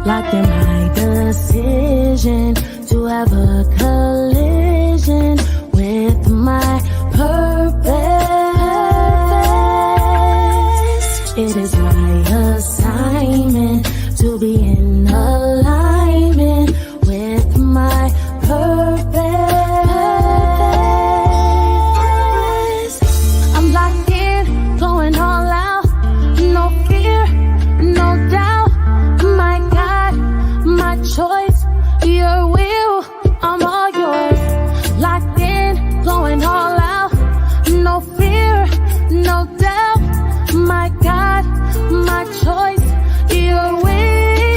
locked in my decision to have a collision with my purpose. It is my assignment to be in alignment with my purpose. I'm locked in, going all out, no fear, no doubt. My God, my choice, your will, I'm all yours. Locked in, going all out, no fear, no doubt. My God, my choice, your will,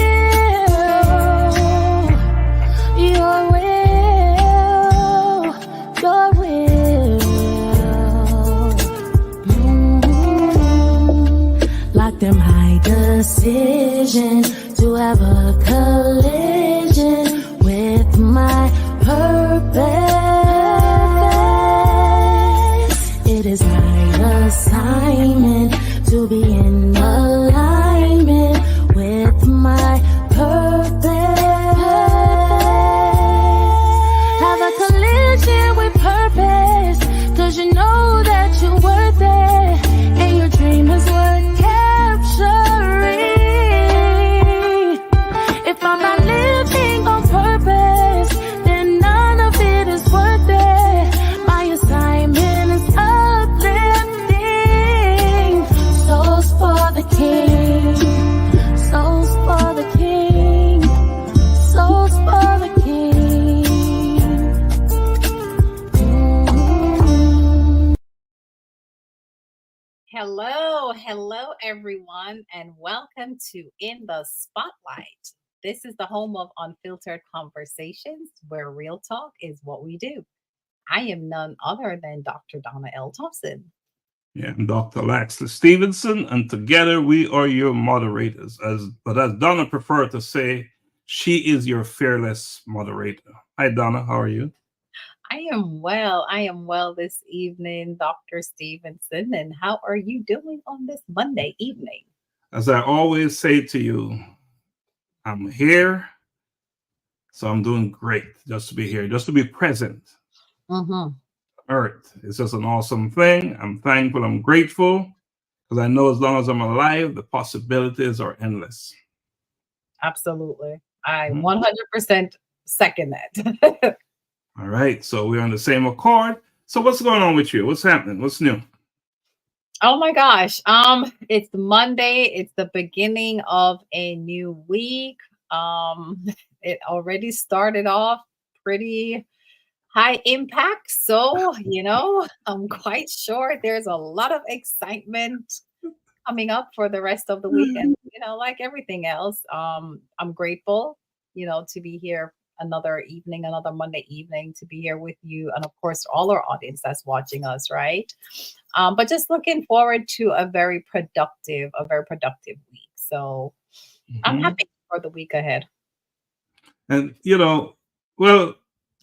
your will, your will. Locked in my decision to have a collision with my purpose. It is my assignment to be in alignment with my purpose. Have a collision with purpose, 'cause you know that you're worth it, and your dream is worth capturing. If I'm not living on purpose, then none of it is worth it. My assignment is uplifting souls for the King, souls for the King, souls for the King. Hello, everyone, and welcome to In the Spotlight. This is the home of unfiltered conversations where real talk is what we do. I am none other than Dr. Donna L. Thompson. Yeah, I'm Dr. Laxley Stevenson, and together we are your moderators. But as Donna preferred to say, she is your fearless moderator. Hi, Donna. How are you? I am well this evening, Dr. Stevenson. And how are you doing on this Monday evening? As I always say to you, I'm here, so I'm doing great just to be here, just to be present. Earth. It's just an awesome thing. I'm thankful. I'm grateful because I know as long as I'm alive, the possibilities are endless. Absolutely. I 100% second that. All right. So we're on the same accord. So what's going on with you? What's happening? What's new? Oh my gosh. It's Monday. It's the beginning of a new week. It already started off pretty high impact. So, I'm quite sure there's a lot of excitement coming up for the rest of the weekend. Like everything else, I'm grateful, to be here another Monday evening, to be here with you. And of course, all our audience that's watching us, right? But just looking forward to a very productive week. So I'm happy for the week ahead. And, well,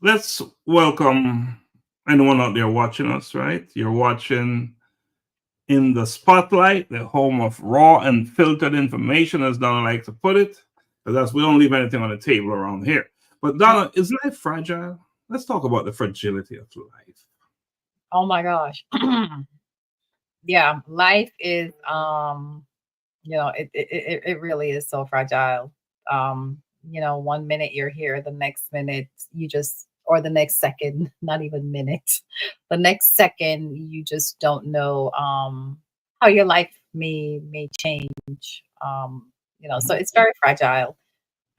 let's welcome anyone out there watching us, right? You're watching In the Spotlight, the home of raw and filtered information, as Donna likes to put it. Because we don't leave anything on the table around here. But Donna, is life fragile? Let's talk about the fragility of life. Oh my gosh. Yeah, life is it really is so fragile. 1 minute you're here, the next minute or the next second, not even minute, the next second you just don't know how your life may change. So it's very fragile.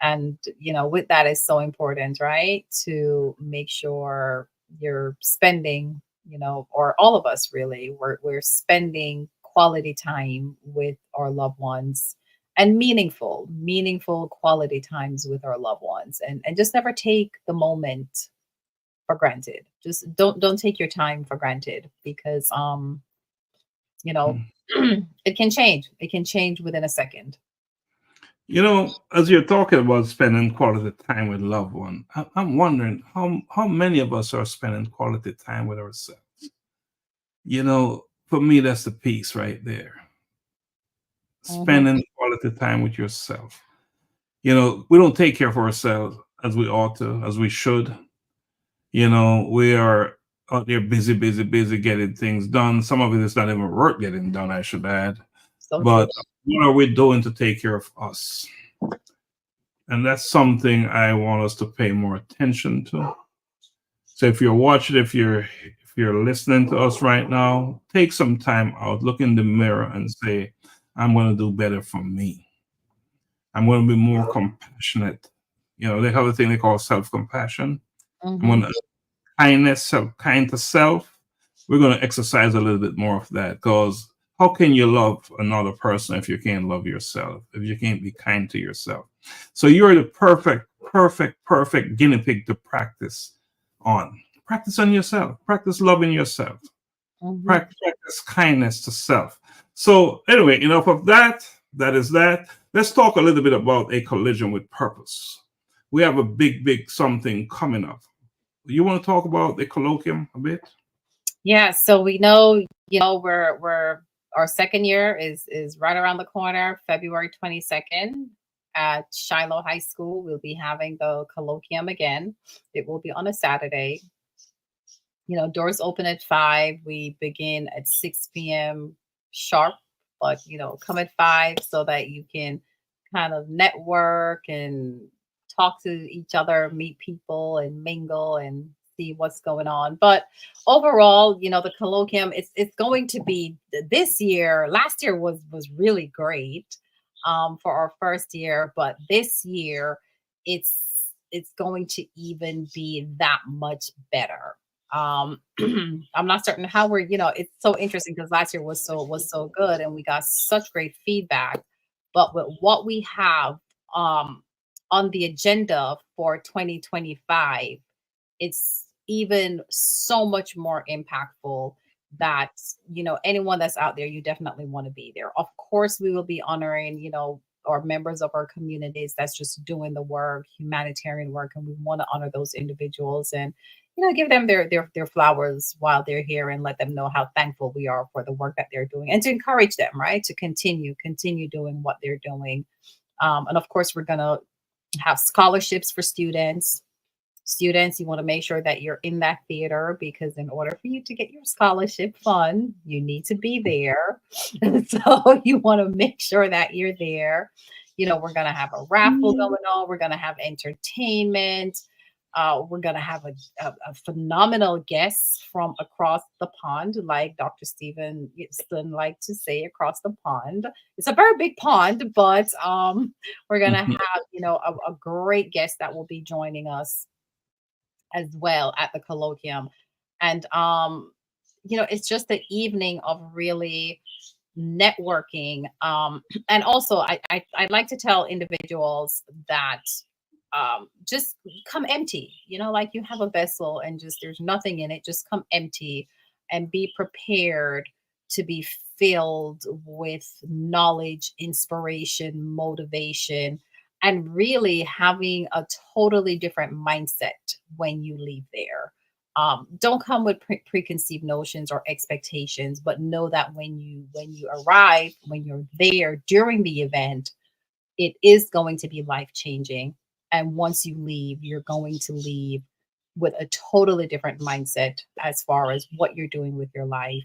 And with that is so important, right? To make sure you're spending, or all of us really, we're spending quality time with our loved ones, and meaningful quality times with our loved ones, and just never take the moment for granted. Just don't take your time for granted, because it can change. It can change within a second. As you're talking about spending quality time with loved ones, I'm wondering how many of us are spending quality time with ourselves. For me, that's the piece right there. Spending quality time with yourself. we don't take care of ourselves as we ought to, as we should. We are out there busy getting things done. Some of it is not even worth getting done, I should add. So But true. what are we doing to take care of us? And that's something I want us to pay more attention to. So if you're watching, if you're listening to us right now, take some time out, look in the mirror and say, I'm going to do better for me. I'm going to be more compassionate. They have a thing they call self-compassion. I'm going to kindness, kind to self. We're going to exercise a little bit more of that, because how can you love another person if you can't love yourself, if you can't be kind to yourself? So you're the perfect guinea pig to practice on. Practice on yourself. Practice loving yourself. Practice kindness to self. So anyway, enough of that. That is that. Let's talk a little bit about a collision with purpose. We have a big something coming up. You want to talk about the colloquium a bit? Yeah, so we know, we're our second year is right around the corner, February 22nd at Shiloh High School. We'll be having the colloquium again. It will be on a Saturday. Doors open at 5. We begin at 6 p.m. sharp, but come at 5 so that you can kind of network and talk to each other, meet people and mingle and see what's going on. But overall, the colloquium, it's going to be this year. Last year was really great for our first year, but this year it's going to even be that much better. I'm not certain how we're, it's so interesting because last year was so good and we got such great feedback. But with what we have on the agenda for 2025, it's even so much more impactful that, anyone that's out there, you definitely want to be there. Of course, we will be honoring, our members of our communities that's just doing the work, humanitarian work, and we want to honor those individuals and, give them their flowers while they're here and let them know how thankful we are for the work that they're doing and to encourage them, right, to continue doing what they're doing. And of course, we're going to have scholarships for students. You want to make sure that you're in that theater, because in order for you to get your scholarship fund, you need to be there. So you want to make sure that you're there. We're going to have a raffle going on. We're going to have entertainment. We're going to have a phenomenal guest from across the pond, like Dr. Stephenson liked to say, across the pond. It's a very big pond, but we're going to have, a great guest that will be joining us as well at the colloquium. And it's just the evening of really networking. And also I'd like to tell individuals that just come empty, like you have a vessel and just there's nothing in it. Just come empty and be prepared to be filled with knowledge, inspiration, motivation, and really having a totally different mindset when you leave there. Don't come with preconceived notions or expectations, but know that when you arrive, when you're there during the event, it is going to be life-changing. And once you leave, you're going to leave with a totally different mindset as far as what you're doing with your life,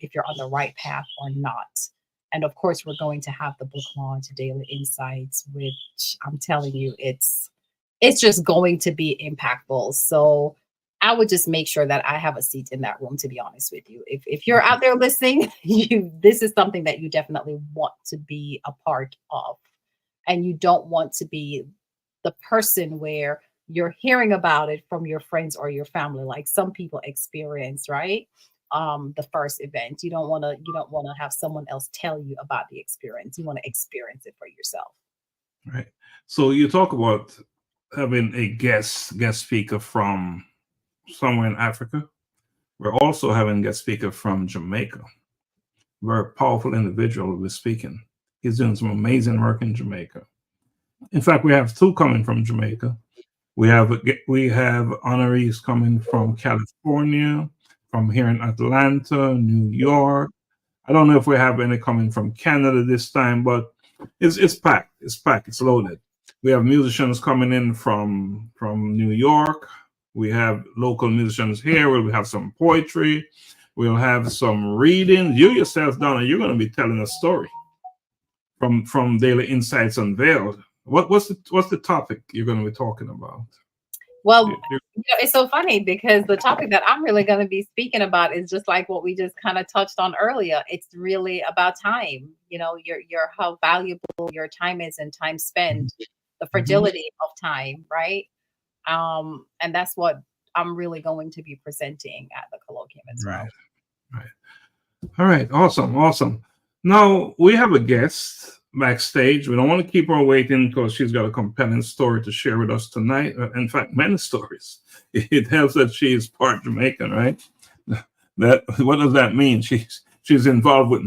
if you're on the right path or not. And of course, we're going to have the book launch, Daily Insights, which I'm telling you, it's just going to be impactful. So I would just make sure that I have a seat in that room, to be honest with you. If you're out there listening, this is something that you definitely want to be a part of. And you don't want to be the person where you're hearing about it from your friends or your family, like some people experience, right? The first event. You don't want to have someone else tell you about the experience. You want to experience it for yourself. Right. So you talk about having a guest speaker from somewhere in Africa. We're also having a guest speaker from Jamaica. Very powerful individual who is speaking. He's doing some amazing work in Jamaica. In fact, we have two coming from Jamaica. We have honorees coming from California, from here in Atlanta, New York. I don't know if we have any coming from Canada this time, but it's packed. It's packed. It's loaded. We have musicians coming in from New York. We have local musicians here. We'll have some poetry. We'll have some reading. You yourself, Donna, you're going to be telling a story from Daily Insights Unveiled. What's the topic you're going to be talking about? Well, it's so funny because the topic that I'm really going to be speaking about is just like what we just kind of touched on earlier. It's really about time. Your how valuable your time is and time spent, the fragility of time, right? And that's what I'm really going to be presenting at the colloquium as well. Right. All right. Awesome. Now we have a guest backstage. We don't want to keep her waiting because she's got a compelling story to share with us tonight. In fact, many stories. It helps that she's part Jamaican, right? What does that mean? She's involved with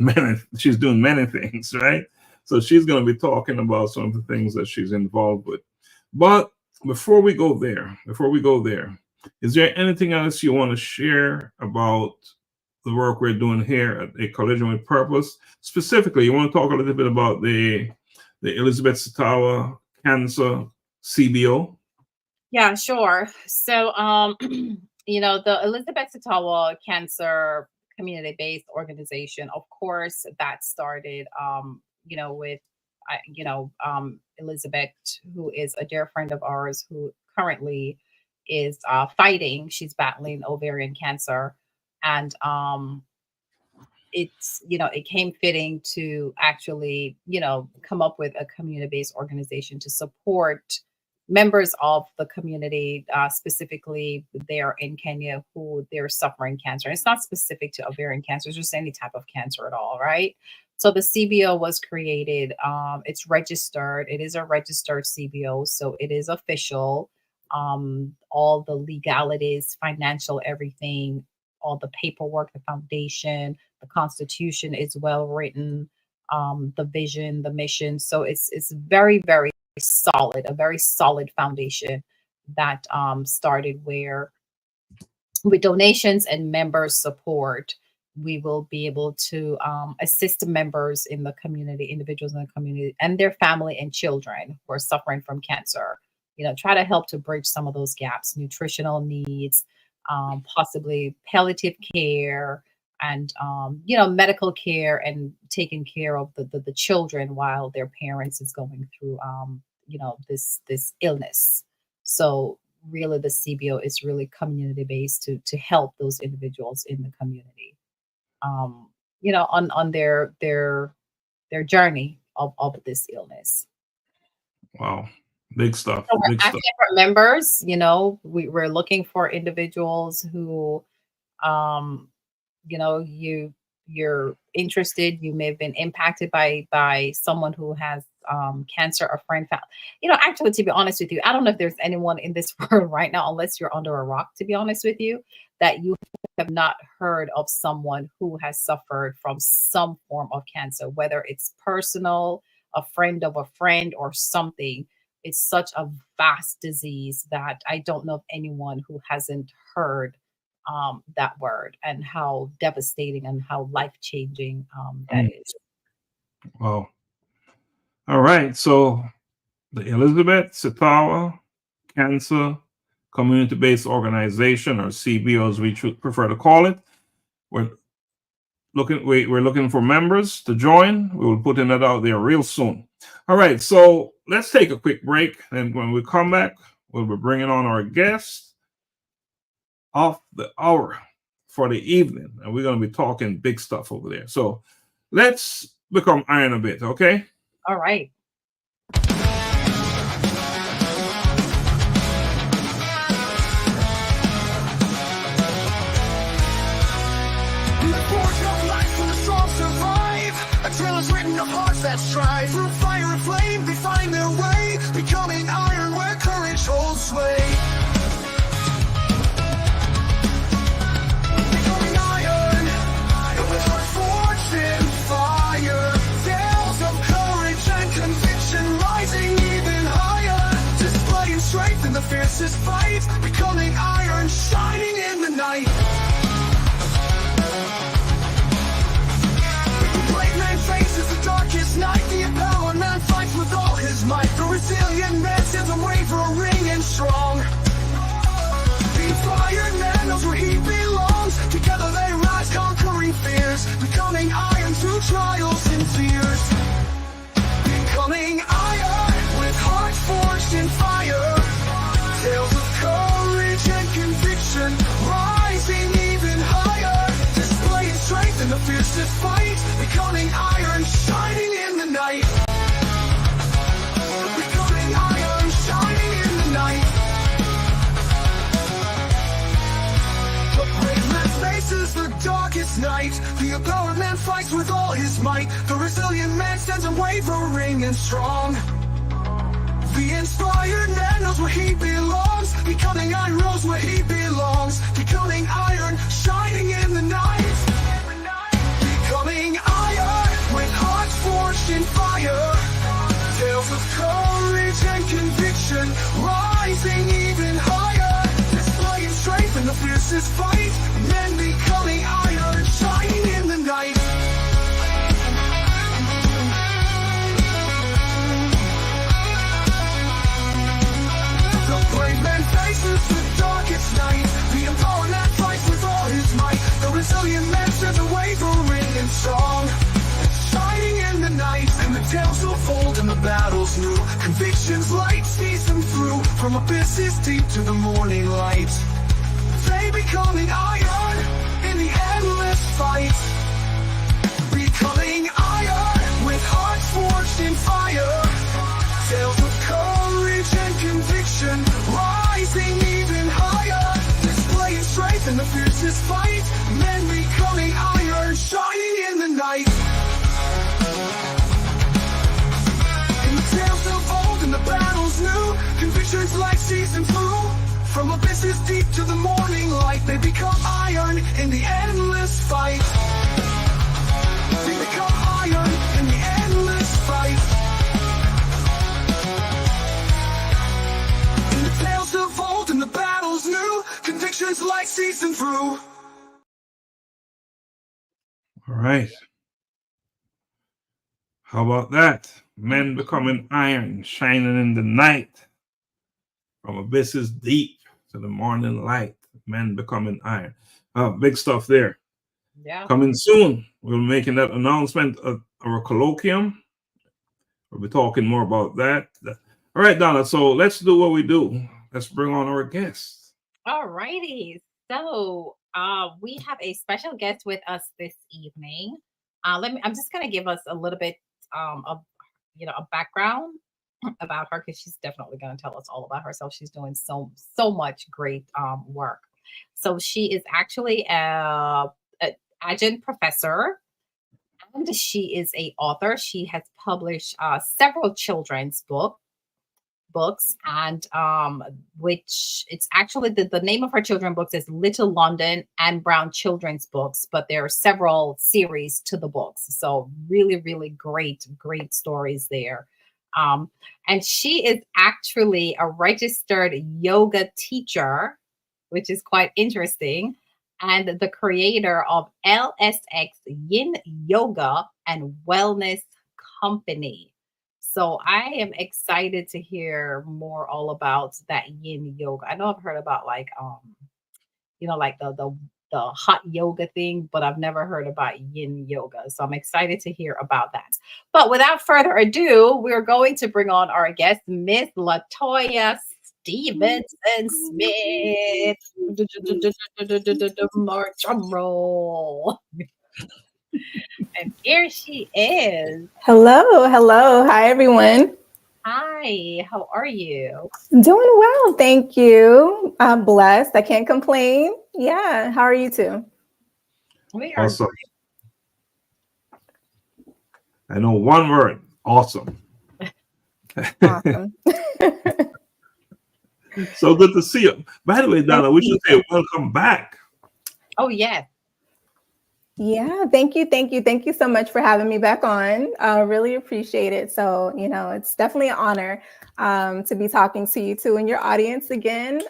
she's doing many things, right? So she's going to be talking about some of the things that she's involved with. But before we go there, is there anything else you want to share about the work we're doing here at A Collision with Purpose? Specifically, you want to talk a little bit about the Elizabeth Satawa Cancer CBO? Yeah, sure. So, the Elizabeth Satawa Cancer community-based organization, of course, that started, with, Elizabeth, who is a dear friend of ours who currently is fighting. She's battling ovarian cancer. And it came fitting to actually, come up with a community-based organization to support members of the community, specifically there in Kenya, who they're suffering cancer. And it's not specific to ovarian cancer, it's just any type of cancer at all, right? So the CBO was created. It's registered. It is a registered CBO, so it is official. All the legalities, financial, everything, all the paperwork, the foundation, the constitution is well written, the vision, the mission. So it's very, very solid, a very solid foundation that started where with donations and members support, we will be able to assist members in the community, individuals in the community and their family and children who are suffering from cancer. Try to help to bridge some of those gaps, nutritional needs, possibly palliative care and, medical care and taking care of the children while their parents is going through, this illness. So really the CBO is really community based to help those individuals in the community, on their journey of this illness. Wow. Big stuff. So we're asking for members, we're looking for individuals who, you're interested, you may have been impacted by someone who has cancer, a friend found, actually, to be honest with you, I don't know if there's anyone in this world right now, unless you're under a rock, to be honest with you, that you have not heard of someone who has suffered from some form of cancer, whether it's personal, a friend of a friend or something. It's such a vast disease that I don't know of anyone who hasn't heard that word and how devastating and how life-changing that is. Wow. All right. So the Elizabeth Satawa Cancer Community-Based Organization, or CBO as we prefer to call it, we're looking for members to join. We will put that out there real soon. All right, so let's take a quick break, and when we come back, we'll be bringing on our guest of the hour for the evening, and we're going to be talking big stuff over there. So let's become iron a bit, okay? All right. Written of hearts that strive through fire and flame, they find their way, becoming iron where courage holds sway. Becoming iron, with heart forged in fire, tales of courage and conviction rising even higher, displaying strength in the fiercest fight, becoming iron, shining in the night. Faces the darkest night, the empowerment might. The resilient man stands unwavering and strong. The inspired man knows where he belongs. Becoming iron rose where he belongs. Becoming iron, shining in the night. Becoming iron, with hearts forged in fire. Tales of courage and conviction, rising even higher. Displaying strength in the fiercest fight. Men becoming iron, shining in the night. The brave man faces the darkest night. The empowered man fights with all his might. The resilient man stands unwavering and strong, shining in the night. And the tales unfold and the battles new. Convictions light sees them through. From abysses deep to the morning light. They becoming iron in the endless fight. Becoming iron with hearts forged in fire. Tales of courage and conviction, rising even higher. Displaying strength in the fiercest fight. Men becoming iron, shining in the night. In the tales of old and the battles new, convictions like season through. From abysses deep to the morning light, they become iron in the endless fight. They become iron in the endless fight. In the tales of old and the battles new, convictions like season through. All right. How about that? Men becoming iron, shining in the night. From abysses deep to the morning light. Men becoming iron. Big stuff there. Yeah. Coming soon. We're making that announcement at our colloquium. We'll be talking more about that. All right, Donna. So let's do what we do. Let's bring on our guests. All righty. So we have a special guest with us this evening. I'm just gonna give us a little bit of a background about her, because she's definitely going to tell us all about herself. She's doing so much great work. So she is actually an adjunct professor, and she is a author. She has published several children's books, and which it's actually the name of her children's books is Little London and Brown Children's Books, but there are several series to the books. So really, really great stories there. And she is actually a registered yoga teacher, which is quite interesting, and the creator of LSX Yin Yoga and Wellness Company. So I am excited to hear more all about that yin yoga. I know I've heard about like the hot yoga thing, but I've never heard about yin yoga. So I'm excited to hear about that. But without further ado, we're going to bring on our guest, Miss Latoya Stephenson-Smith. Drum roll. And here she is. Hello. Hi, everyone. Hi, how are you? Doing well, thank you. I'm blessed. I can't complain. Yeah, how are you two? We are Awesome. I know one word. Awesome. Awesome. So good to see you. By the way, Donna, we should say welcome back. Oh, yes. Yeah, thank you so much for having me back on. Really appreciate it. So, it's definitely an honor to be talking to you two and your audience again.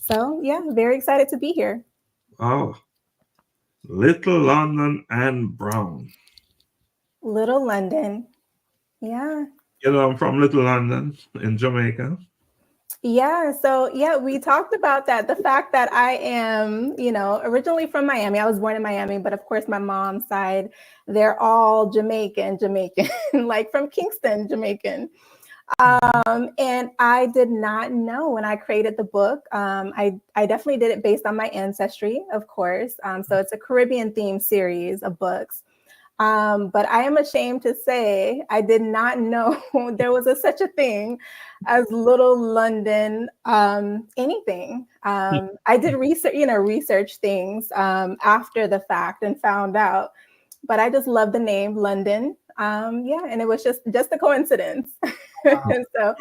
So yeah, very excited to be here. Oh, Little London and Brown. Little London. Yeah. I'm from Little London in Jamaica. Yeah. So yeah, we talked about that. The fact that I am, originally from Miami. I was born in Miami, but of course my mom's side, they're all Jamaican, like from Kingston, Jamaican. And I did not know when I created the book. I definitely did it based on my ancestry, of course. So it's a Caribbean themed series of books. But I am ashamed to say I did not know there was such a thing as Little London anything. I did research things after the fact and found out, but I just love the name London. Yeah, and it was just a coincidence. And so,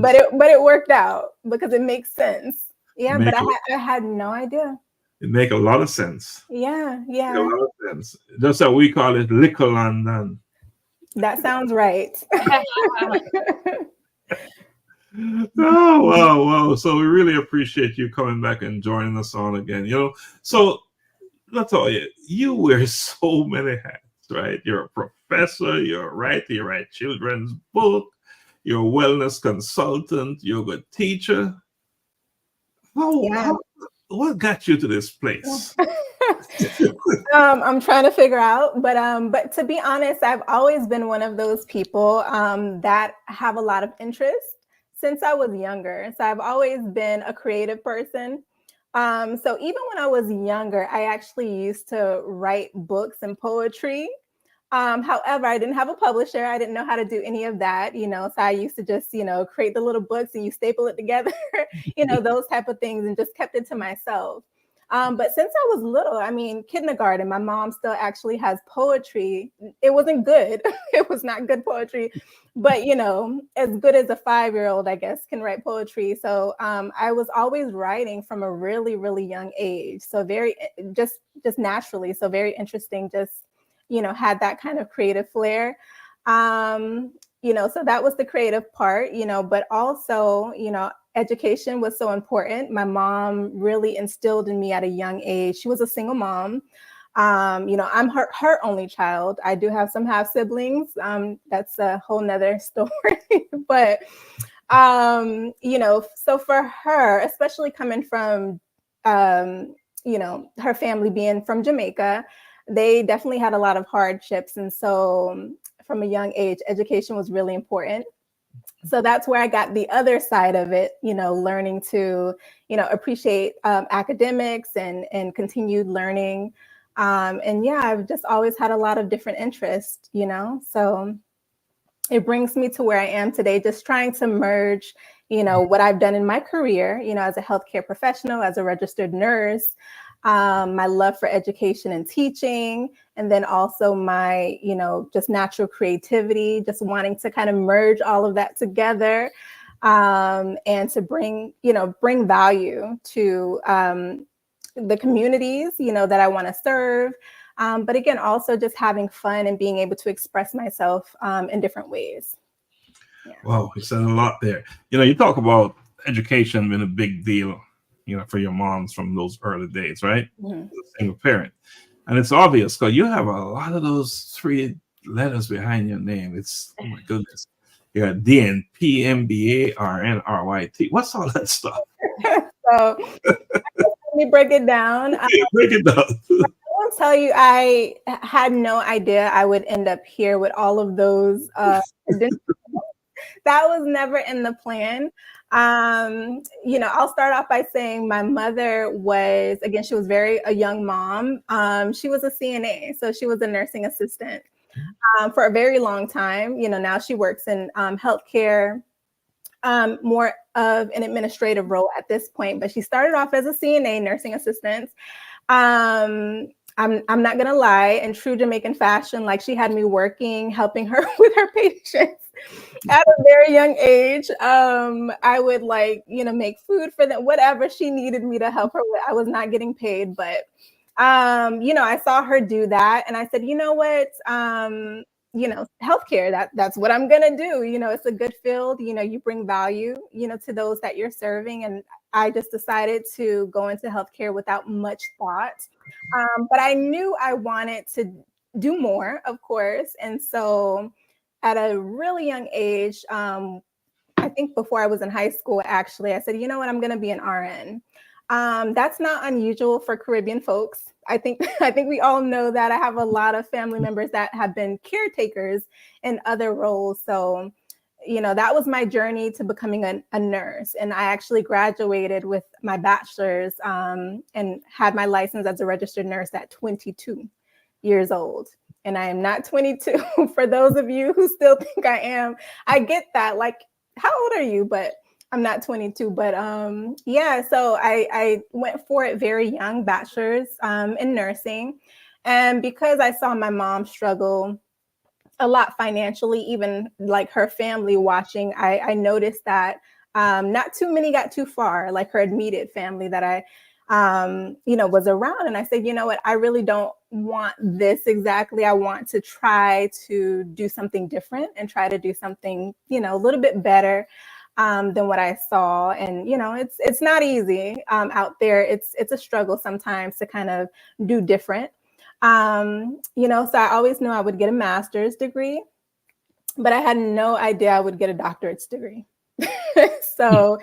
but it worked out because it makes sense. Yeah, but I had no idea. It make a lot of sense. Yeah, yeah. A lot of sense. That's how we call it, Little London. That sounds right. Oh, wow. So we really appreciate you coming back and joining us on again. So Latoya, you wear so many hats, right? You're a professor, you're a writer, you write children's book, you're a wellness consultant, you're a good teacher. What got you to this place? I'm trying to figure out, but to be honest, I've always been one of those people that have a lot of interest since I was younger. So I've always been a creative person. So even when I was younger, I actually used to write books and poetry. However, I didn't have a publisher. I didn't know how to do any of that, so I used to just, create the little books and you staple it together, those type of things, and just kept it to myself. But since I was little, kindergarten, my mom still actually has poetry. It wasn't good. It was not good poetry, but, as good as a 5-year-old, I guess, can write poetry. So I was always writing from a really, really young age. So very, just naturally. So very interesting, just, had that kind of creative flair. So that was the creative part, but also, education was so important. My mom really instilled in me at a young age. She was a single mom. I'm her only child. I do have some half siblings. That's a whole nother story. But, so for her, especially coming from, her family being from Jamaica, they definitely had a lot of hardships. And so from a young age, education was really important. So that's where I got the other side of it, learning to, appreciate academics and continued learning. And yeah, I've just always had a lot of different interests, so it brings me to where I am today, just trying to merge, what I've done in my career, as a healthcare professional, as a registered nurse, my love for education and teaching, and then also my, just natural creativity, just wanting to kind of merge all of that together, and to bring value to the communities, that I want to serve. But again, also just having fun and being able to express myself in different ways. Yeah. Wow, you said a lot there. You talk about education being a big deal, for your moms from those early days, right? Mm-hmm. Single parent. And it's obvious because you have a lot of those 3 letters behind your name. It's, oh my goodness. You got DNP, MBA, RN, RYT. What's all that stuff? So let me break it down. Break it down. I will tell you, I had no idea I would end up here with all of those. That was never in the plan. I'll start off by saying my mother was, again, she was a young mom. She was a CNA, so she was a nursing assistant for a very long time. Now she works in healthcare, more of an administrative role at this point, but she started off as a CNA nursing assistant. I'm not gonna lie, in true Jamaican fashion, like she had me working, helping her with her patients at a very young age. I would make food for them, whatever she needed me to help her with. I was not getting paid, but I saw her do that, and I said, you know what, healthcare, that's what I'm gonna do. It's a good field. You bring value, to those that you're serving, and I just decided to go into healthcare without much thought. But I knew I wanted to do more, of course. And so at a really young age, I think before I was in high school, actually, I said, you know what, I'm going to be an RN. That's not unusual for Caribbean folks. I think we all know that. I have a lot of family members that have been caretakers in other roles. So, that was my journey to becoming a nurse. And I actually graduated with my bachelor's and had my license as a registered nurse at 22 years old. and I am not 22. For those of you who still think I am, I get that. Like, how old are you? But I'm not 22. But yeah, so I went for it very young, bachelor's in nursing. And because I saw my mom struggle a lot financially, even like her family watching, I noticed that not too many got too far, like her immediate family that I was around. And I said, you know what, I really don't want this exactly. I want to try to do something different and try to do something, a little bit better than what I saw. And, it's not easy out there. It's a struggle sometimes to kind of do different. So I always knew I would get a master's degree, but I had no idea I would get a doctorate's degree. So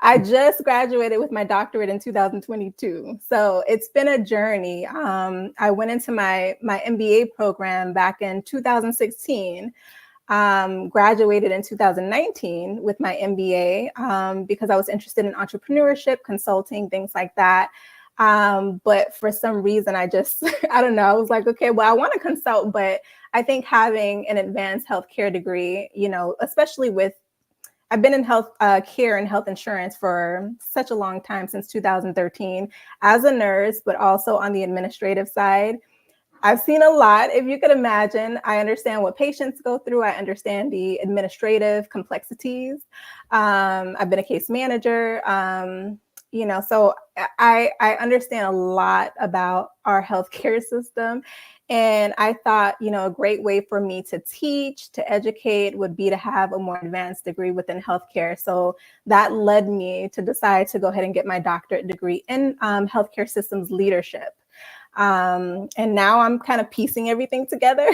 I just graduated with my doctorate in 2022. So it's been a journey. I went into my MBA program back in 2016, graduated in 2019 with my MBA because I was interested in entrepreneurship, consulting, things like that. But for some reason, I don't know. I was like, okay, well, I want to consult, but I think having an advanced healthcare degree, especially I've been in health care and health insurance for such a long time, since 2013, as a nurse, but also on the administrative side. I've seen a lot, if you could imagine. I understand what patients go through. I understand the administrative complexities. I've been a case manager. So I understand a lot about our healthcare system. And I thought, a great way for me to teach, to educate would be to have a more advanced degree within healthcare. So that led me to decide to go ahead and get my doctorate degree in healthcare systems leadership. And now I'm kind of piecing everything together.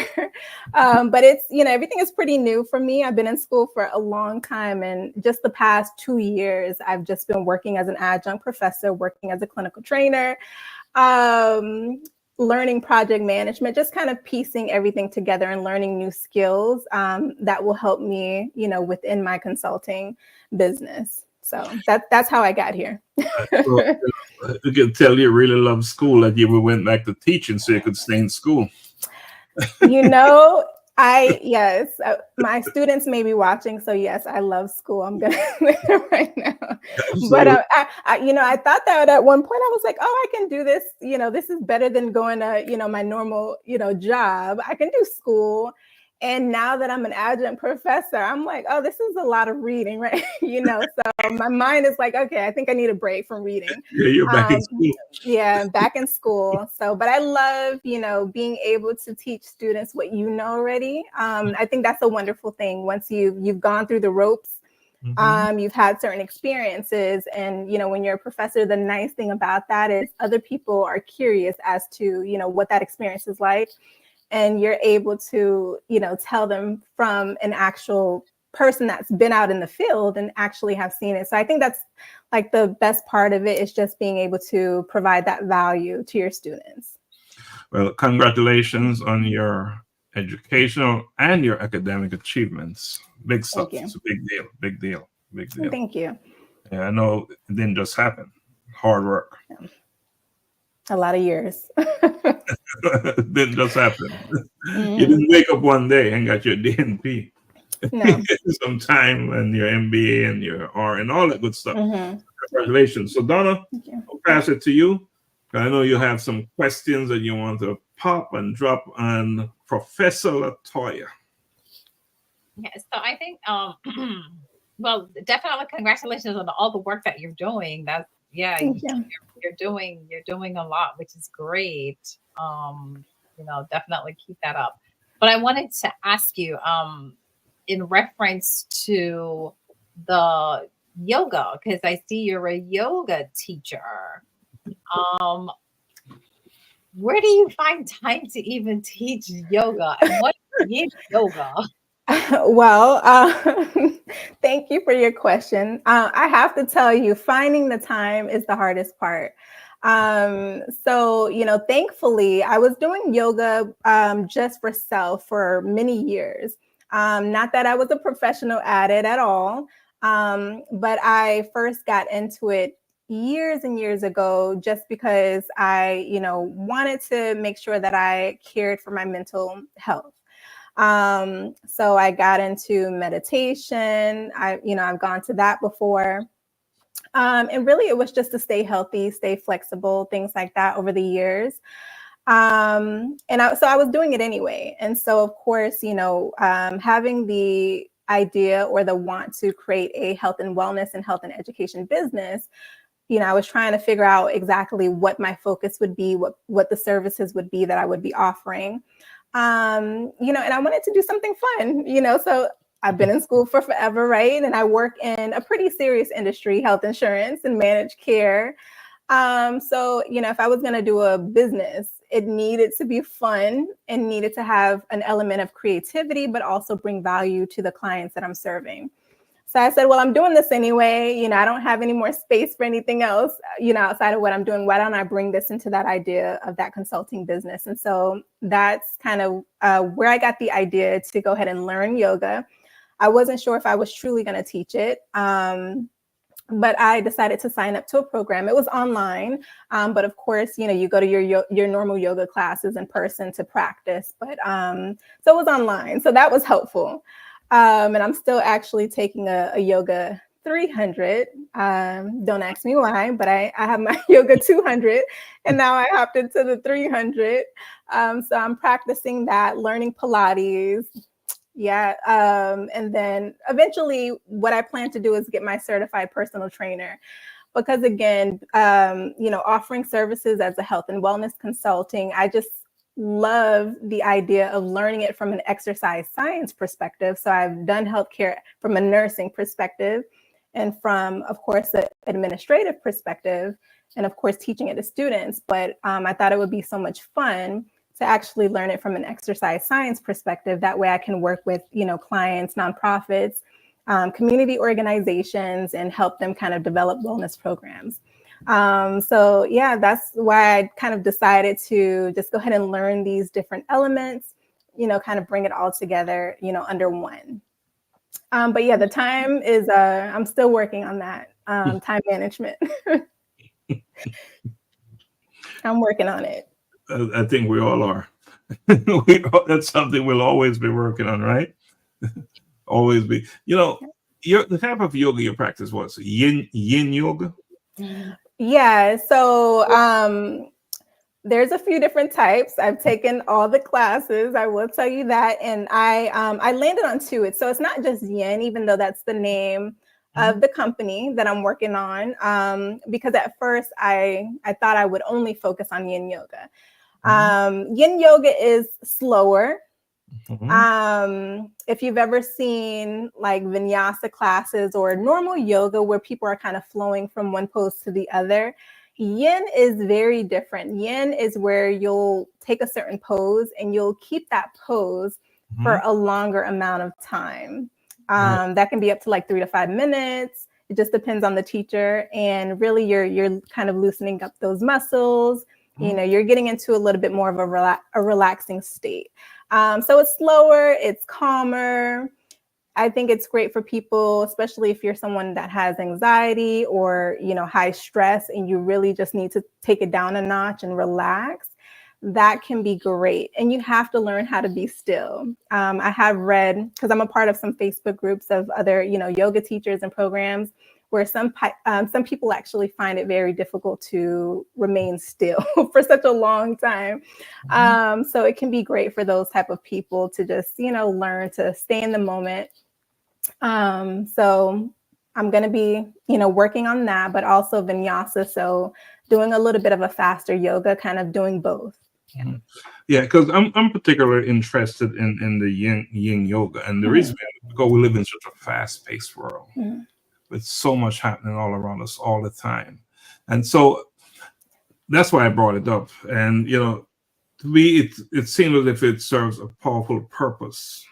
But it's, everything is pretty new for me. I've been in school for a long time. And just the past 2 years, I've just been working as an adjunct professor, working as a clinical trainer, learning project management, just kind of piecing everything together and learning new skills that will help me, within my consulting business. So that's how I got here. So, you can tell you really love school, that you went back to teaching so you could stay in school. Yes, my students may be watching. So yes, I love school. I'm going to right now. Absolutely. But I thought that at one point I was like, oh, I can do this. This is better than going to, my normal, job. I can do school. And now that I'm an adjunct professor, I'm like, oh, this is a lot of reading, right? So my mind is like, okay, I think I need a break from reading. Yeah, you're back in school. Yeah, back in school. So, but I love, being able to teach students what you know already. I think that's a wonderful thing. Once you've gone through the ropes, you've had certain experiences, and when you're a professor, the nice thing about that is other people are curious as to what that experience is like. And you're able to, tell them from an actual person that's been out in the field and actually have seen it. So I think that's like the best part of it, is just being able to provide that value to your students. Well, congratulations on your educational and your academic achievements. Big stuff. It's a big deal. Big deal. Big deal. Thank you. Yeah, I know it didn't just happen. Hard work. Yeah. A lot of years. It didn't just happen. You didn't wake up one day and got your DNP. No. Some time and your MBA and your R and all that good stuff. Congratulations. So Donna, I'll pass it to you. I know you have some questions that you want to pop and drop on Professor Latoya. Yes, so I think, well, definitely congratulations on all the work that you're doing. That's, yeah, you're doing a lot, which is great. Definitely keep that up. But I wanted to ask you, in reference to the yoga, because I see you're a yoga teacher. Where do you find time to even teach yoga? And what is yoga? Well, thank you for your question. I have to tell you, finding the time is the hardest part. So, thankfully, I was doing yoga just for self for many years. Not that I was a professional at it at all, but I first got into it years and years ago, just because I, wanted to make sure that I cared for my mental health. So I got into meditation. I've gone to that before. And really it was just to stay healthy, stay flexible, things like that over the years. So I was doing it anyway. And so of course, having the idea or the want to create a health and wellness and health and education business, I was trying to figure out exactly what my focus would be, what the services would be that I would be offering. And I wanted to do something fun, so I've been in school for forever, right? And I work in a pretty serious industry, health insurance and managed care. So, if I was going to do a business, it needed to be fun and needed to have an element of creativity, but also bring value to the clients that I'm serving. So I said, well, I'm doing this anyway. I don't have any more space for anything else, outside of what I'm doing. Why don't I bring this into that idea of that consulting business? And so that's kind of where I got the idea to go ahead and learn yoga. I wasn't sure if I was truly going to teach it. But I decided to sign up to a program. It was online, but of course, you go to your normal yoga classes in person to practice. But so it was online, so that was helpful. And I'm still actually taking a yoga 300. Don't ask me why, but I have my yoga 200, and now I hopped into the 300. So I'm practicing that, learning Pilates. Yeah. And then eventually what I plan to do is get my certified personal trainer, because again, offering services as a health and wellness consulting, I just love the idea of learning it from an exercise science perspective. So I've done healthcare from a nursing perspective and from, of course, the administrative perspective, and of course, teaching it to students. But I thought it would be so much fun to actually learn it from an exercise science perspective. That way I can work with, clients, nonprofits, community organizations, and help them kind of develop wellness programs. So yeah, that's why I kind of decided to just go ahead and learn these different elements, kind of bring it all together, under one. But yeah, the time is, I'm still working on that, time management. I'm working on it. I think we all are. That's something we'll always be working on, right? Always be. The type of yoga you practice was yin yoga. Yeah. So there's a few different types. I've taken all the classes, I will tell you that, and I landed on two. So it's not just yin, even though that's the name of the company that I'm working on. Because at first I thought I would only focus on yin yoga. Yin yoga is slower. If you've ever seen like vinyasa classes or normal yoga where people are kind of flowing from one pose to the other, yin is very different. Yin is where you'll take a certain pose and you'll keep that pose for a longer amount of time. That can be up to like 3 to 5 minutes. It just depends on the teacher. And really you're kind of loosening up those muscles. You're getting into a little bit more of a relaxing state. So it's slower, it's calmer. I think it's great for people, especially if you're someone that has anxiety or, high stress, and you really just need to take it down a notch and relax. That can be great. And you have to learn how to be still. I have read, because I'm a part of some Facebook groups of other, yoga teachers and programs, where some people actually find it very difficult to remain still for such a long time. So it can be great for those type of people to just, learn to stay in the moment. So I'm going to be, working on that, but also vinyasa. So doing a little bit of a faster yoga, kind of doing both. Yeah, because I'm particularly interested in the yin yoga. And the reason is because we live in such a fast-paced world. With so much happening all around us all the time. And so that's why I brought it up. And, to me, it seems as if it serves a powerful purpose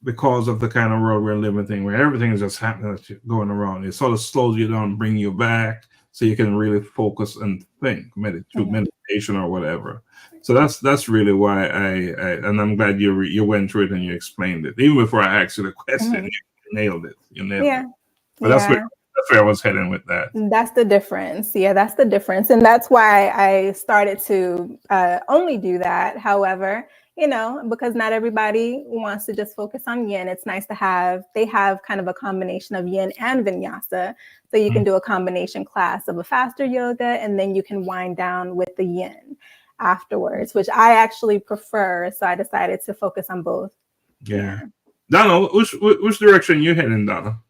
because of the kind of world we're living in, where everything is just happening, going around. It sort of slows you down, bring you back so you can really focus and think, through meditation or whatever. So that's really why and I'm glad you went through it and you explained it. Even before I asked you the question, you nailed it. But That's where I was heading with that. That's the difference. Yeah, that's the difference. And that's why I started to only do that. However, because not everybody wants to just focus on yin. It's nice to have, they have kind of a combination of yin and vinyasa. So you can do a combination class of a faster yoga, and then you can wind down with the yin afterwards, which I actually prefer. So I decided to focus on both. Yeah. Donna, which direction you heading, Donna?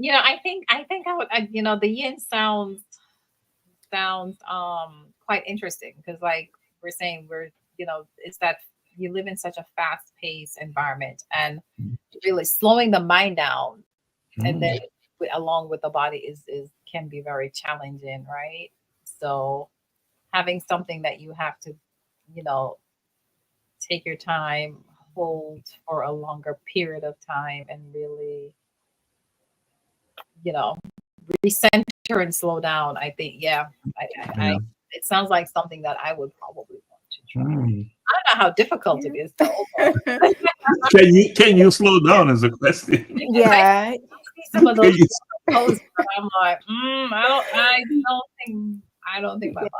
I think I would, the yin sounds quite interesting, because like we're saying, it's that you live in such a fast-paced environment, and really slowing the mind down and then along with the body can be very challenging, right? So having something that you have to, take your time, hold for a longer period of time, and really, recenter and slow down. I think, it sounds like something that I would probably want to try. I don't know how difficult it is though. Can you slow down is a question. Yeah. I see some of those poses, but I'm like, I don't think my body.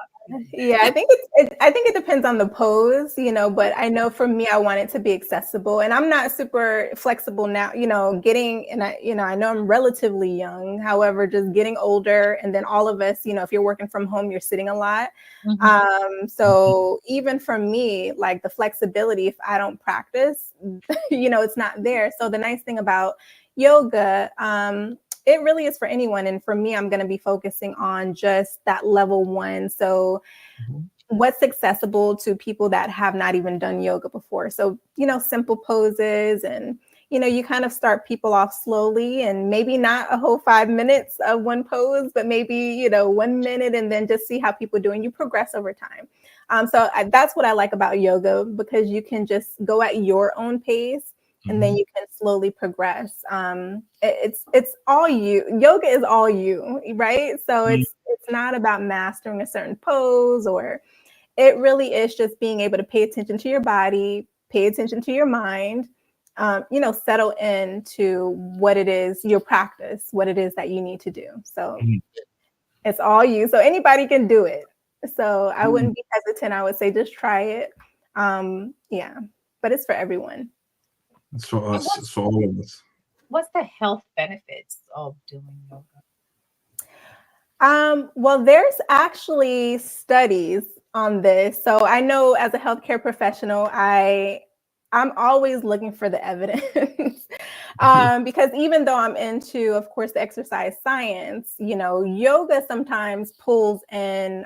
Yeah, I think it depends on the pose, but I know for me, I want it to be accessible, and I'm not super flexible now, I know I'm relatively young. However, just getting older, and then all of us, if you're working from home, you're sitting a lot. So even for me, like the flexibility, if I don't practice, it's not there. So the nice thing about yoga, it really is for anyone. And for me, I'm going to be focusing on just that level 1. So what's accessible to people that have not even done yoga before. So, simple poses, and, you kind of start people off slowly, and maybe not a whole 5 minutes of one pose, but maybe, 1 minute, and then just see how people do, and you progress over time. That's what I like about yoga, because you can just go at your own pace. And then you can slowly progress. It's all you. Yoga is all you, right? So it's not about mastering a certain pose, or it really is just being able to pay attention to your body, pay attention to your mind, settle into what it is, your practice, what it is that you need to do. So it's all you. So anybody can do it. So I wouldn't be hesitant. I would say just try it. But it's for everyone. It's for us. It's for all of us. What's the health benefits of doing yoga? Well, there's actually studies on this. So I know as a healthcare professional, I'm always looking for the evidence. Because even though I'm into, of course, the exercise science, yoga sometimes pulls in,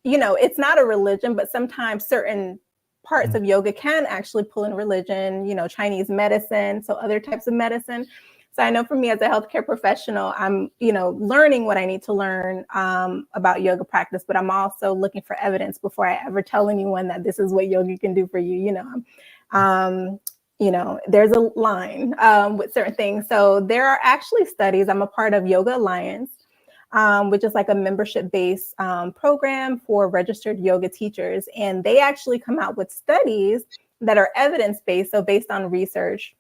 it's not a religion, but sometimes certain parts of yoga can actually pull in religion, Chinese medicine, so other types of medicine. So I know for me as a healthcare professional, I'm, learning what I need to learn about yoga practice, but I'm also looking for evidence before I ever tell anyone that this is what yoga can do for you. There's a line with certain things. So there are actually studies. I'm a part of Yoga Alliance, which is like a membership-based program for registered yoga teachers. And they actually come out with studies that are evidence-based, so based on research.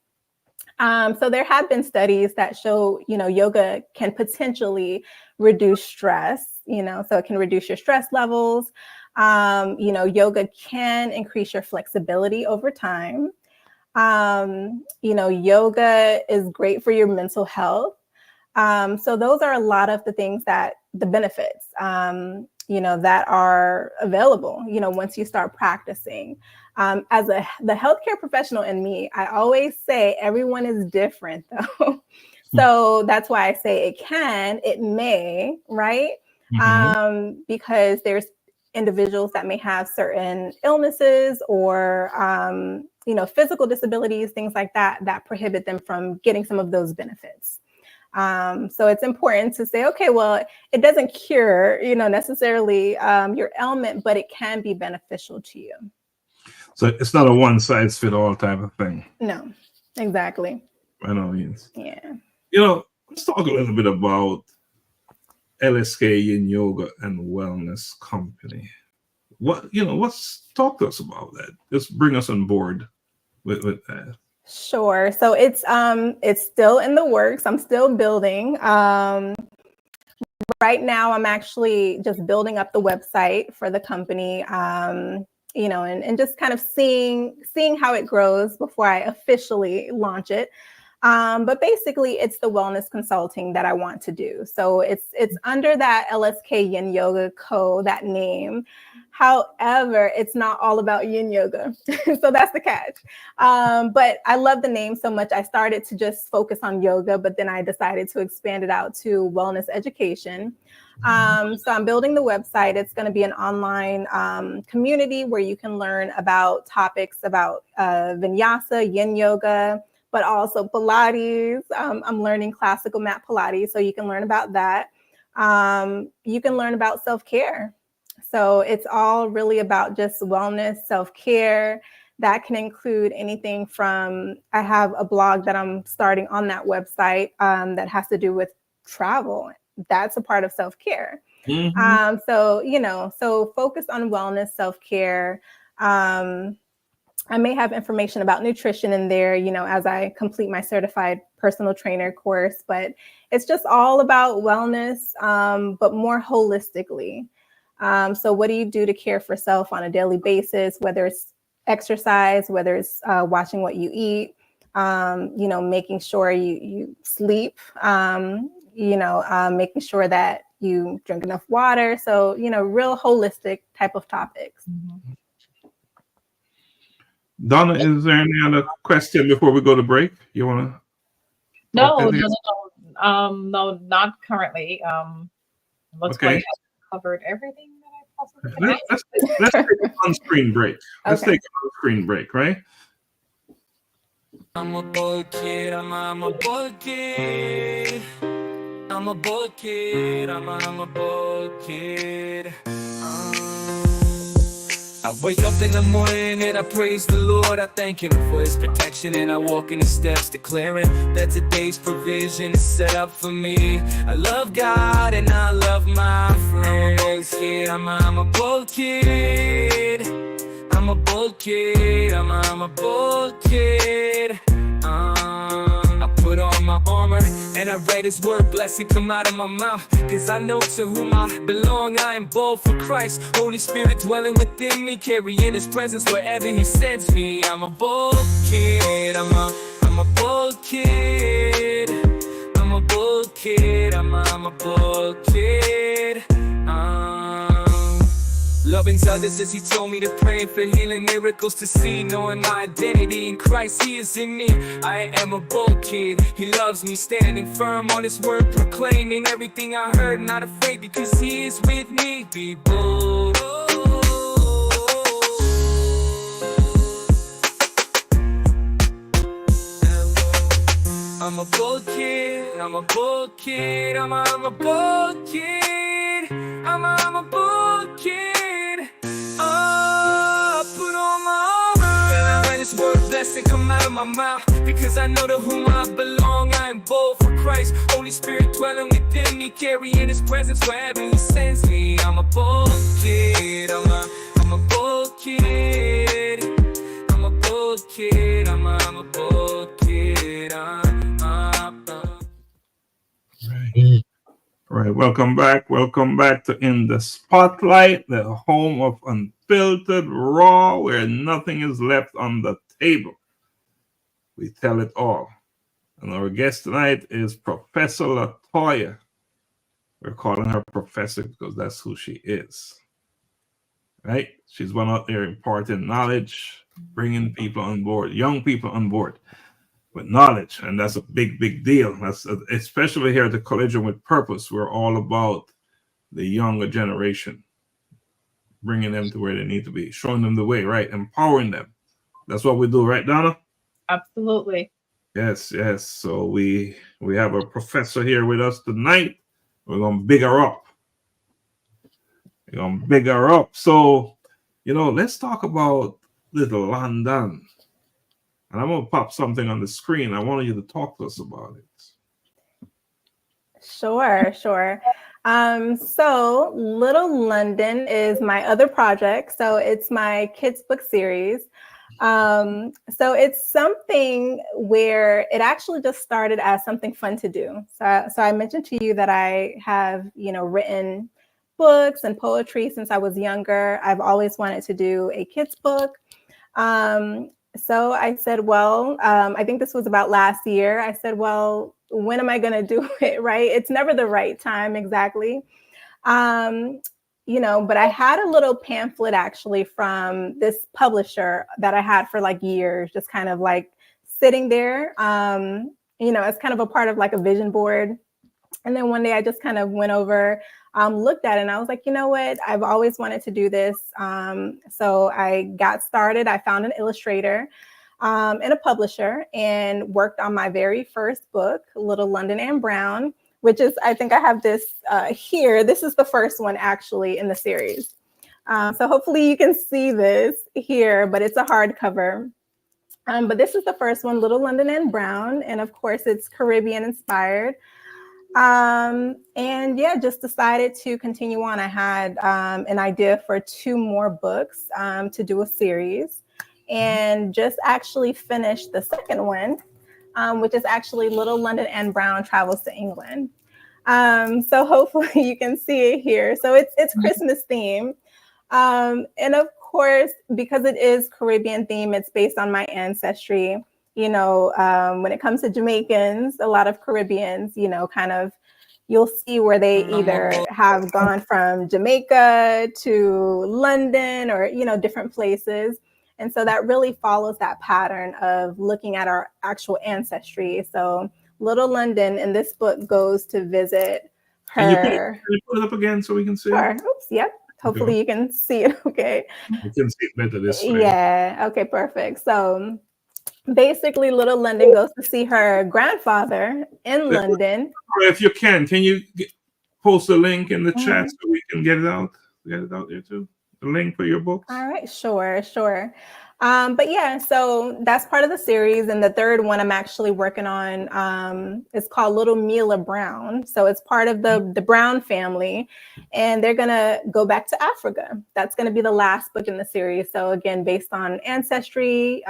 So there have been studies that show, yoga can potentially reduce stress, so it can reduce your stress levels. Yoga can increase your flexibility over time. Yoga is great for your mental health. So those are a lot of the things the benefits, that are available, once you start practicing. As the healthcare professional in me, I always say everyone is different though. So that's why I say it may, right? Because there's individuals that may have certain illnesses or, physical disabilities, things like that prohibit them from getting some of those benefits. So it's important to say, okay, well, it doesn't cure, necessarily your ailment, but it can be beneficial to you. So it's not a one-size-fits-all type of thing. No, exactly. By no means. Yeah. Let's talk a little bit about LSK Yin Yoga and Wellness Company. Talk to us about that. Just bring us on board with that. Sure. So it's still in the works. I'm still building. Right now, I'm actually just building up the website for the company, and just kind of seeing how it grows before I officially launch it. But basically, it's the wellness consulting that I want to do. So it's under that LSK Yin Yoga Co., that name. However, it's not all about yin yoga. So that's the catch. But I love the name so much. I started to just focus on yoga, but then I decided to expand it out to wellness education. So I'm building the website. It's going to be an online community where you can learn about topics about vinyasa, yin yoga, but also Pilates. I'm learning classical mat Pilates, so you can learn about that. You can learn about self-care. So it's all really about just wellness, self-care. That can include anything from, I have a blog that I'm starting on that website that has to do with travel. That's a part of self-care. Mm-hmm. So focus on wellness, self-care. I may have information about nutrition in there, as I complete my certified personal trainer course, but it's just all about wellness, but more holistically. So what do you do to care for self on a daily basis, whether it's exercise, whether it's watching what you eat, making sure you sleep, making sure that you drink enough water. So, real holistic type of topics. Mm-hmm. Donna, is there any other question before we go to break? You want to? No, no, not currently. Looks Okay. like I covered everything that I possibly could ask. Let's take an on-screen break. Let's Okay. take an on-screen break, right? I'm a boy kid, I'm a boy kid. I'm a boy kid, I'm a boy kid. I wake up in the morning and I praise the Lord. I thank Him for His protection, and I walk in His steps, declaring that today's provision is set up for me. I love God and I love my friends. I'm a bold kid. I'm a bold kid. I'm a bold kid. I put on my armor and I write His word, blessing come out of my mouth. Cause I know to whom I belong, I am bold for Christ. Holy Spirit dwelling within me, carrying His presence wherever He sends me. I'm a bold kid, I'm a bold kid. I'm a bold kid, I'm a bold kid. Loving others as He told me to pray for healing, miracles to see, knowing my identity in Christ, He is in me. I am a bold kid, He loves me, standing firm on His word, proclaiming everything I heard, not afraid because He is with me. Be bold. I'm a bold kid, I'm a bold kid, I'm a bold kid, I'm a bold kid. Put on my armor and I write His word, blessing come out of my mouth. Because I know to whom I belong, I am bold for Christ. Holy Spirit dwelling within me, carrying His presence wherever He sends me. I'm a bold kid, I'm a bold kid. I'm a bold kid, I'm a bold kid. Right. Welcome back. Welcome back to In the Spotlight, the home of unfiltered, raw, where nothing is left on the table. We tell it all. And our guest tonight is Professor Latoya. We're calling her Professor because that's who she is. Right? She's one out there imparting knowledge, bringing people on board, young people on board with knowledge. And that's a big, big deal. That's especially here at the Collegium with Purpose. We're all about the younger generation, bringing them to where they need to be, showing them the way, right? Empowering them. That's what we do, right, Donna? Absolutely. Yes, yes. So we have a professor here with us tonight. We're going to big her up. We're going to big her up. So, let's talk about little London. And I'm going to pop something on the screen. I want you to talk to us about it. Sure. So Little London is my other project. So it's my kids book series. So it's something where it actually just started as something fun to do. So I mentioned to you that I have, written books and poetry since I was younger. I've always wanted to do a kid's book. So I said, well, I think this was about last year. I said, well, when am I going to do it? Right? It's never the right time exactly. But I had a little pamphlet actually from this publisher that I had for like years, just kind of like sitting there, as kind of a part of like a vision board. And then one day I just kind of went over, looked at it, and I was like, you know what? I've always wanted to do this. So I got started. I found an illustrator and a publisher and worked on my very first book, Little London and Brown, which is, I think I have this here. This is the first one actually in the series. So hopefully you can see this here, but it's a hardcover. But this is the first one, Little London and Brown. And of course it's Caribbean inspired. And yeah, just decided to continue on. I had an idea for 2 more books to do a series, and just actually finished the second one, which is actually Little London and Brown Travels to England. So hopefully you can see it here. So it's Christmas theme. And of course, because it is Caribbean theme, it's based on my ancestry. When it comes to Jamaicans, a lot of Caribbeans, you'll see where they either have gone from Jamaica to London or, different places. And so that really follows that pattern of looking at our actual ancestry. So Little London in this book goes to visit her. Can you put it up again so we can see? Sure. Oops. Yep. Hopefully you can see it. Okay. You can see it better this way. Yeah. Okay. Perfect. So basically, Little London goes to see her grandfather in London. If you can you post a link in the chat so we can get it out? Get it out there too. The link for your books. All right, sure. But yeah, so that's part of the series. And the third one I'm actually working on, it's called Little Mila Brown. So it's part of the Brown family, and they're gonna go back to Africa. That's gonna be the last book in the series. So again, based on ancestry,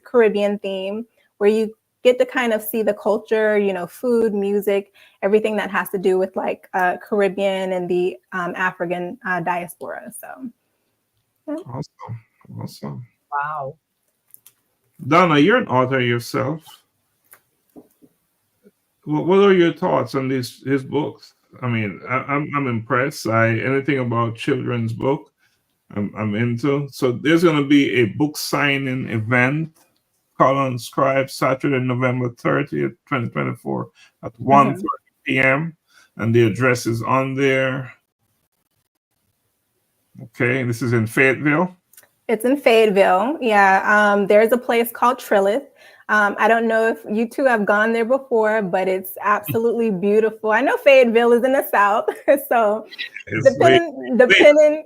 Caribbean theme, where you get to kind of see the culture, food, music, everything that has to do with like Caribbean and the African diaspora. So. Yeah. Awesome. Wow. Donna, you're an author yourself. What are your thoughts on his books? I mean, I'm impressed. Anything about children's book, I'm into. So there's going to be a book signing event, Colin Scribe, Saturday, November 30th, 2024 at 1:30 p.m. And the address is on there. Okay, this is in Fayetteville. It's in Fayetteville. Yeah, there's a place called Trilith. I don't know if you two have gone there before, but it's absolutely beautiful. I know Fayetteville is in the South, so depending.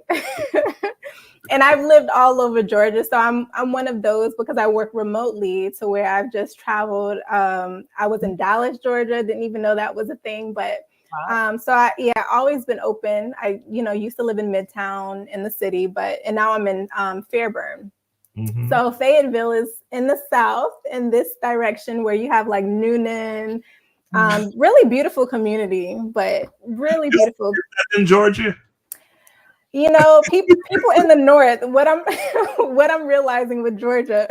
And I've lived all over Georgia, so I'm one of those because I work remotely to where I've just traveled. I was in Dallas, Georgia, didn't even know that was a thing, but. So always been open. I, used to live in Midtown in the city, and now I'm in Fairburn. So Fayetteville is in the South in this direction where you have like Noonan, really beautiful community, but really beautiful. In Georgia? People in the North, what I'm realizing with Georgia,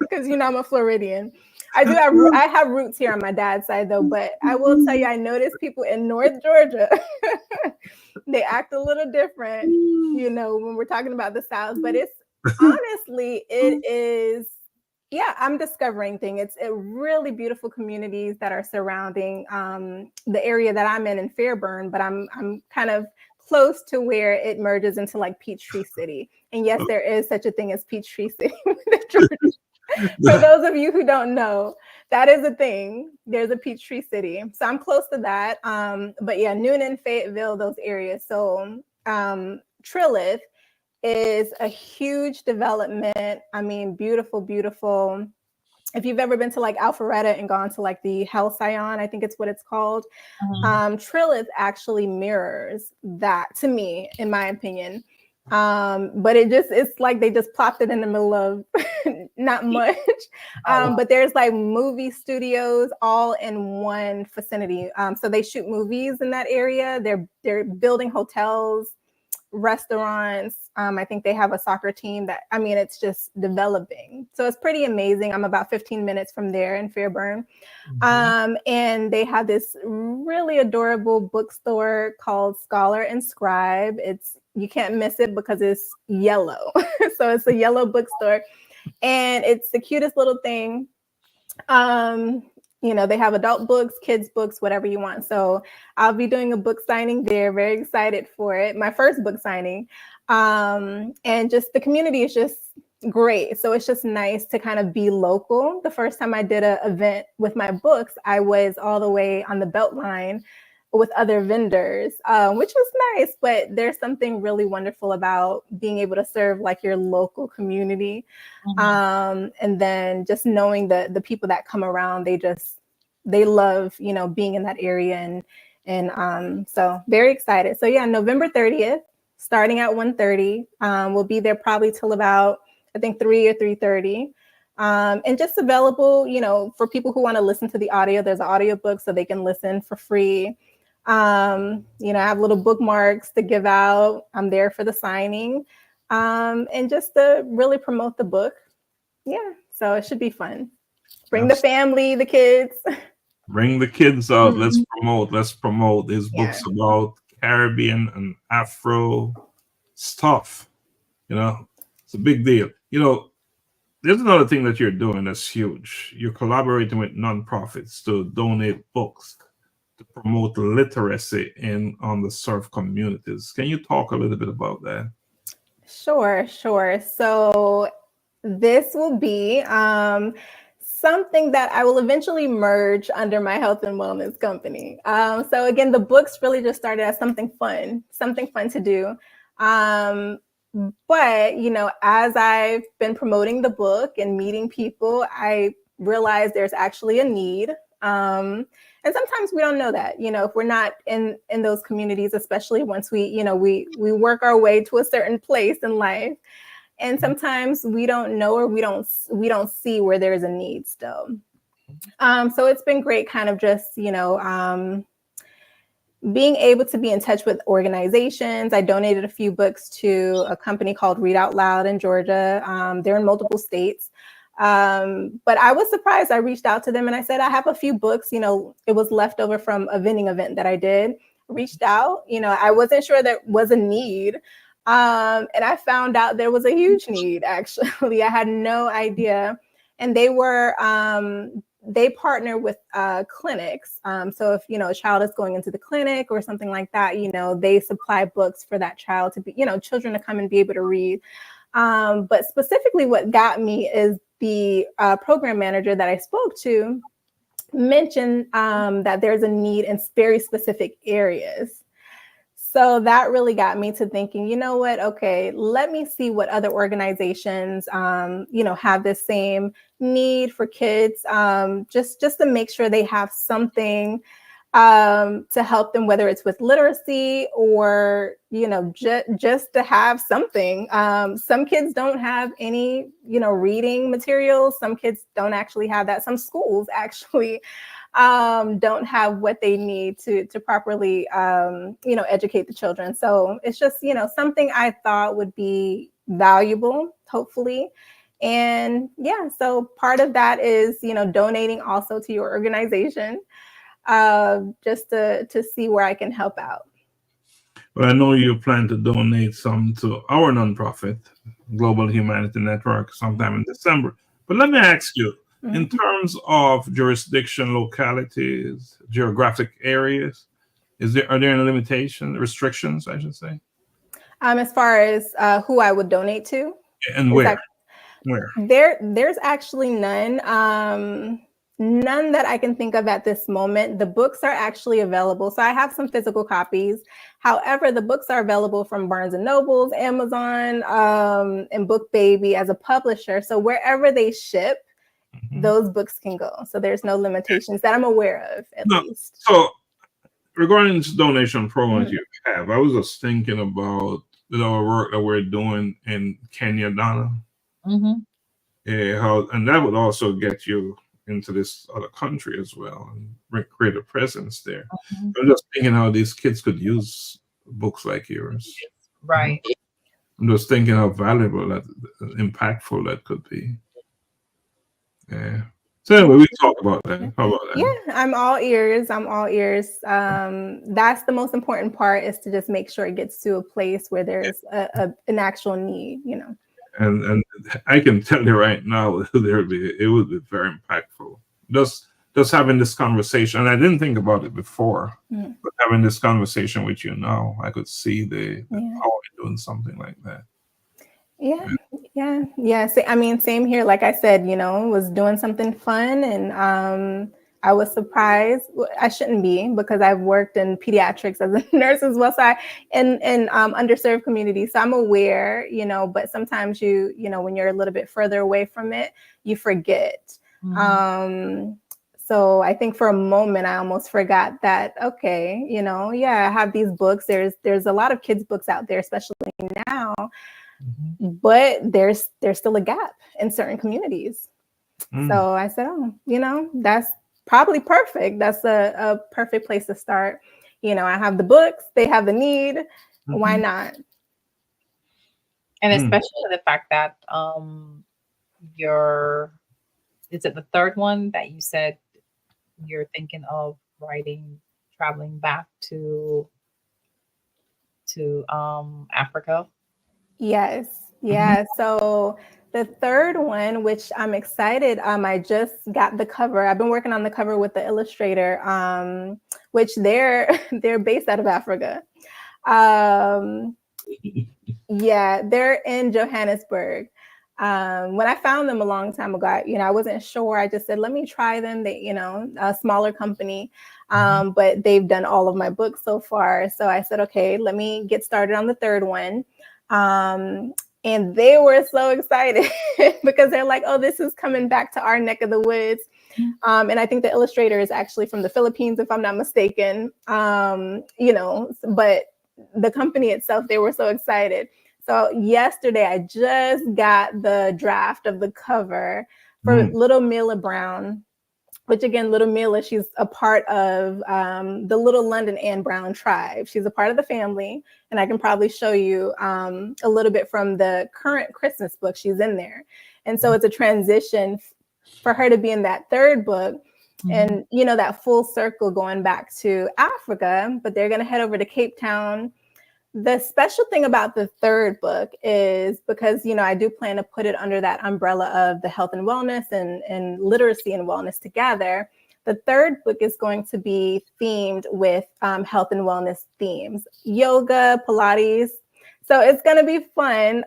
because, I'm a Floridian. I have roots here on my dad's side though, but I will tell you, I noticed people in North Georgia, they act a little different, when we're talking about the South, but it's honestly, it is, I'm discovering things. It's really beautiful communities that are surrounding the area that I'm in Fairburn, but I'm kind of close to where it merges into like Peachtree City. And yes, there is such a thing as Peachtree City. For those of you who don't know, that is a thing. There's a Peachtree City. So I'm close to that. But yeah, Noonan, Fayetteville, those areas. So Trilith is a huge development. I mean, beautiful, beautiful. If you've ever been to like Alpharetta and gone to like the Halcyon, I think it's what it's called. Trilith actually mirrors that to me, in my opinion. But it's like they just plopped it in the middle of not much. But there's like movie studios all in one vicinity. So they shoot movies in that area. They're building hotels, restaurants. I think they have a soccer team it's just developing. So it's pretty amazing. I'm about 15 minutes from there in Fairburn. And they have this really adorable bookstore called Scholar and Scribe. You can't miss it because it's yellow. So it's a yellow bookstore and it's the cutest little thing. They have adult books, kids books, whatever you want. So I'll be doing a book signing there. Very excited for it. My first book signing. And just the community is just great. So it's just nice to kind of be local. The first time I did an event with my books, I was all the way on the Beltline with other vendors, which was nice, but there's something really wonderful about being able to serve like your local community. And then just knowing the people that come around, they love, being in that area. And so very excited. So yeah, November 30th, starting at 1:30. We'll be there probably till about, I think 3 or 3:30. And just available, for people who want to listen to the audio. There's an audiobook so they can listen for free. I have little bookmarks to give out. I'm there for the signing, and just to really promote the book. Yeah, so it should be fun. Bring the family, the kids. Bring the kids out. Let's promote these books about Caribbean and Afro stuff. It's a big deal. There's another thing that you're doing that's huge. You're collaborating with nonprofits to donate books to promote literacy in underserved communities. Can you talk a little bit about that? Sure. So this will be something that I will eventually merge under my health and wellness company. So again, the books really just started as something fun to do. But, as I've been promoting the book and meeting people, I realized there's actually a need. And sometimes we don't know that, if we're not in those communities, especially once we work our way to a certain place in life. And sometimes we don't know, or we don't see where there's a need still. So it's been great kind of just, being able to be in touch with organizations. I donated a few books to a company called Read Out Loud in Georgia. They're in multiple states. But I was surprised. I reached out to them and I said, I have a few books, it was left over from a vending event that I did. Reached out, I wasn't sure there was a need. And I found out there was a huge need, actually. I had no idea. And they partner with clinics. So if, a child is going into the clinic or something like that, they supply books for that child to be, children to come and be able to read. But specifically what got me is the program manager that I spoke to mentioned that there's a need in very specific areas. So that really got me to thinking, you know what? Okay, let me see what other organizations, have the same need for kids, just to make sure they have something to help them, whether it's with literacy or, just to have something. Some kids don't have any, reading materials. Some kids don't actually have that. Some schools actually don't have what they need to properly, educate the children. So it's just, something I thought would be valuable, hopefully. And yeah, so part of that is, donating also to your organization, just to see where I can help out. Well, I know you plan to donate some to our nonprofit, Global Humanity Network, sometime in December. But let me ask you, in terms of jurisdiction, localities, geographic areas, are there any restrictions, I should say? As far as who I would donate to? And where? There's actually none. None that I can think of at this moment. The books are actually available. So I have some physical copies. However, the books are available from Barnes & Nobles, Amazon, and Book Baby as a publisher. So wherever they ship, those books can go. So there's no limitations that I'm aware of, at least. So regarding this donation program you have, I was just thinking about our work that we're doing in Kenya, Donna. Mm-hmm. Yeah, and that would also get you into this other country as well and create a presence there. Mm-hmm. I'm just thinking how these kids could use books like yours. Right. I'm just thinking how valuable that, impactful that could be. Yeah. So anyway, we talk about that. How about that? Yeah, I'm all ears. I'm all ears. That's the most important part, is to just make sure it gets to a place where there's an actual need, you know. And I can tell you right now, it would be very impactful. Just having this conversation, and I didn't think about it before, but having this conversation with you now, I could see the power in doing something like that. Yeah. I mean, same here. Like I said, you know, was doing something fun, and I was surprised. I shouldn't be, because I've worked in pediatrics as a nurse as well, so in underserved communities. So I'm aware, you know, but sometimes you know, when you're a little bit further away from it, you forget. So I think for a moment, I almost forgot that, okay, you know, I have these books. There's a lot of kids' books out there, especially now. But there's still a gap in certain communities. So I said, oh, you know, that's probably perfect. That's a perfect place to start. You know, I have the books, they have the need. Why not? And especially the fact that is it the third one that you said you're thinking of traveling back to Africa? Yes. Yeah. So the third one, which I'm excited, I just got the cover. I've been working on the cover with the illustrator, which they're based out of Africa. Yeah, they're in Johannesburg. When I found them a long time ago, I wasn't sure. I just said, let me try them. They, you know, a smaller company, but they've done all of my books so far. So I said, okay, let me get started on the third one. And they were so excited because they're like, oh, this is coming back to our neck of the woods. And I think the illustrator is actually from the Philippines, if I'm not mistaken. You know, but the company itself, they were so excited. So yesterday, I just got the draft of the cover for Little Mila Brown, which again, Little Mila, she's a part of the Little London Anne Brown tribe. She's a part of the family. And I can probably show you a little bit from the current Christmas book. She's in there. And so it's a transition for her to be in that third book. And, you know, that full circle going back to Africa, but they're going to head over to Cape Town. The special thing about the third book is because, you know, I do plan to put it under that umbrella of the health and wellness and literacy and wellness together. The third book is going to be themed with health and wellness themes, yoga, Pilates. So it's going to be fun.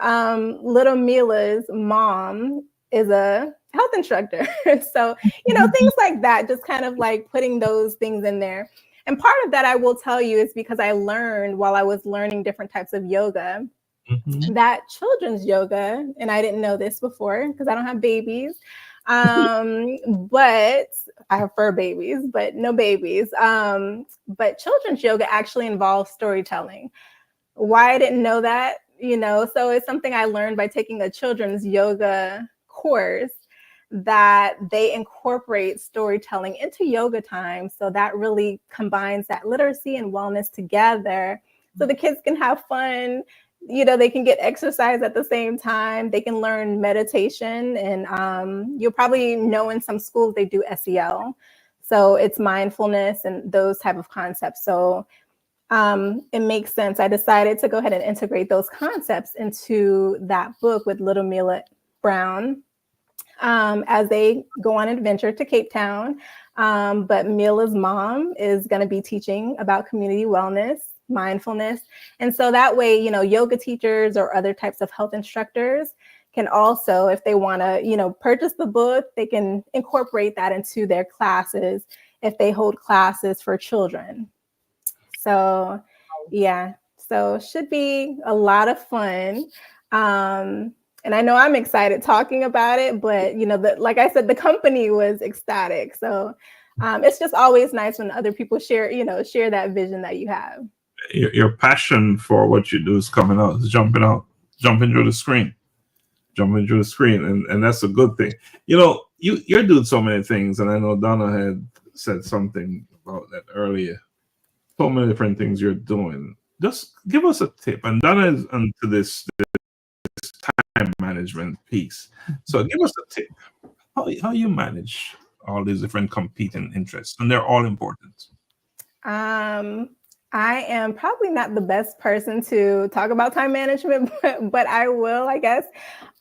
Little Mila's mom is a health instructor. So, you know, things like that, just kind of like putting those things in there. And part of that, I will tell you, is because I learned while I was learning different types of yoga, that children's yoga, and I didn't know this before because I don't have babies, but I have fur babies, but no babies. But children's yoga actually involves storytelling. Why I didn't know that, you know, so it's something I learned by taking a children's yoga course, that they incorporate storytelling into yoga time. So that really combines that literacy and wellness together. So the kids can have fun, you know, they can get exercise at the same time. They can learn meditation. And you'll probably know in some schools they do SEL. So it's mindfulness and those type of concepts. So it makes sense. I decided to go ahead and integrate those concepts into that book with Little Mila Brown. As they go on an adventure to Cape Town. But Mila's mom is going to be teaching about community wellness, mindfulness. And so that way, you know, yoga teachers or other types of health instructors can also, if they want to, you know, purchase the book, they can incorporate that into their classes if they hold classes for children. So, yeah, so should be a lot of fun. And I know I'm excited talking about it, but, you know, like I said, the company was ecstatic. So it's just always nice when other people share that vision that you have. your passion for what you do is coming out, is jumping through the screen, and that's a good thing. You know, you're doing so many things, and I know Donna had said something about that earlier. So many different things you're doing. Just give us a tip. And Donna is onto this time management piece. So give us a tip. How you manage all these different competing interests, and they're all important. I am probably not the best person to talk about time management, but I will, I guess.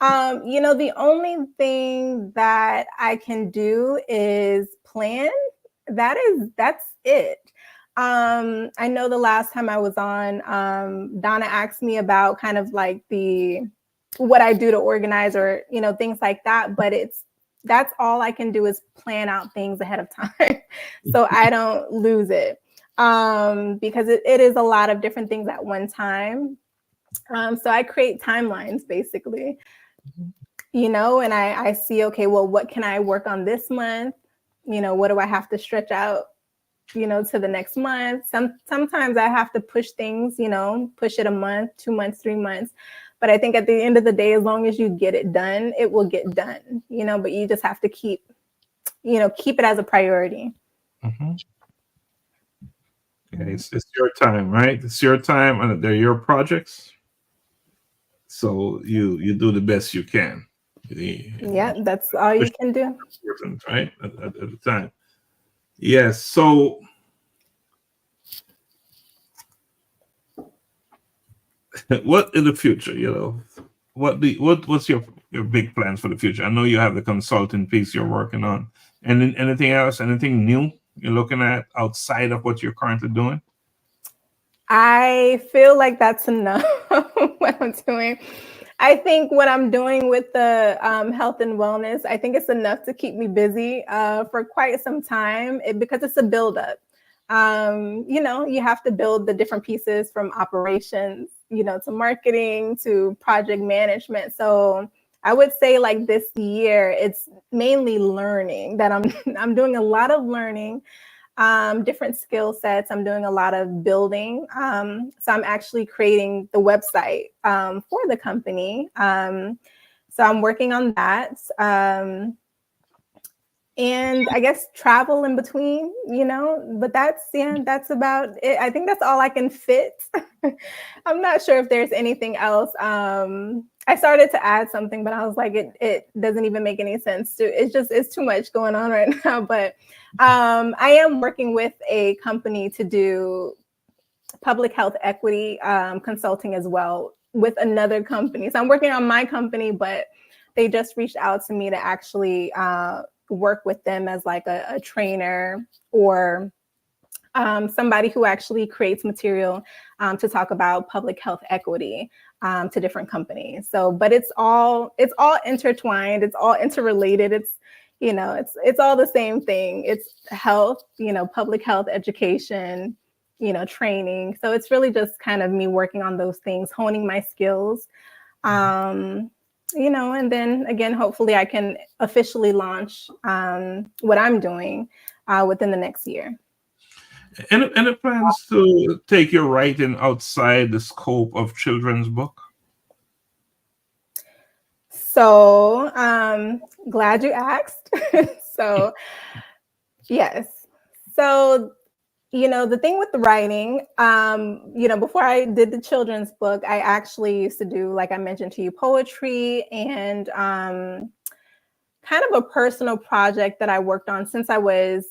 You know, the only thing that I can do is plan. That's it. I know the last time I was on, Donna asked me about kind of like what I do to organize, or, you know, things like that, but that's all I can do is plan out things ahead of time so I don't lose it. Because it is a lot of different things at one time. So I create timelines basically, you know, and I see, okay, well, what can I work on this month? You know, what do I have to stretch out, you know, to the next month? Sometimes I have to push things, you know, push it a month, 2 months, 3 months. But I think at the end of the day, as long as you get it done, it will get done, you know, but you just have to keep it as a priority. Mm-hmm. Okay, it's your time, right? It's your time, and they're your projects. So you do the best you can. Yeah, that's all you can do. Right? At the time. Yes. So what in the future, you know, what's your big plans for the future? I know you have the consulting piece you're working on. And anything else, anything new you're looking at outside of what you're currently doing? I feel like that's enough what I'm doing. I think what I'm doing with the health and wellness, I think it's enough to keep me busy for quite some time because it's a buildup. You know, you have to build the different pieces from operations, you know, to marketing, to project management. So I would say like this year, it's mainly learning that I'm doing a lot of learning, different skill sets. I'm doing a lot of building. So I'm actually creating the website for the company. So I'm working on that. And I guess travel in between, you know, but that's about it. I think that's all I can fit. I'm not sure if there's anything else. I started to add something, but I was like, it doesn't even make any sense it's too much going on right now. But I am working with a company to do public health equity consulting as well with another company. So I'm working on my company, but they just reached out to me to actually work with them as like a trainer or somebody who actually creates material to talk about public health equity to different companies. So, but it's all intertwined. It's all interrelated. It's, you know, it's all the same thing. It's health, you know, public health education, you know, training. So it's really just kind of me working on those things, honing my skills. You know, and then again, hopefully I can officially launch what I'm doing within the next year. Any plans to take your writing outside the scope of children's book? So glad you asked. So yes. So, you know, the thing with the writing, you know, before I did the children's book, I actually used to do, like I mentioned to you, poetry and kind of a personal project that I worked on since I was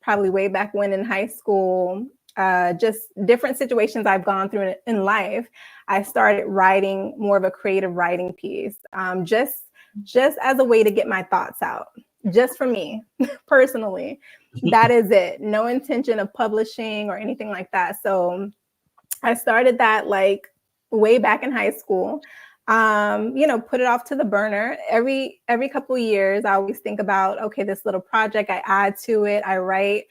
probably way back when in high school, just different situations I've gone through in life. I started writing more of a creative writing piece, just as a way to get my thoughts out, just for me personally. That is it. No intention of publishing or anything like that. So I started that like way back in high school. You know, put it off to the burner. Every couple of years, I always think about, okay, this little project, I add to it, I write.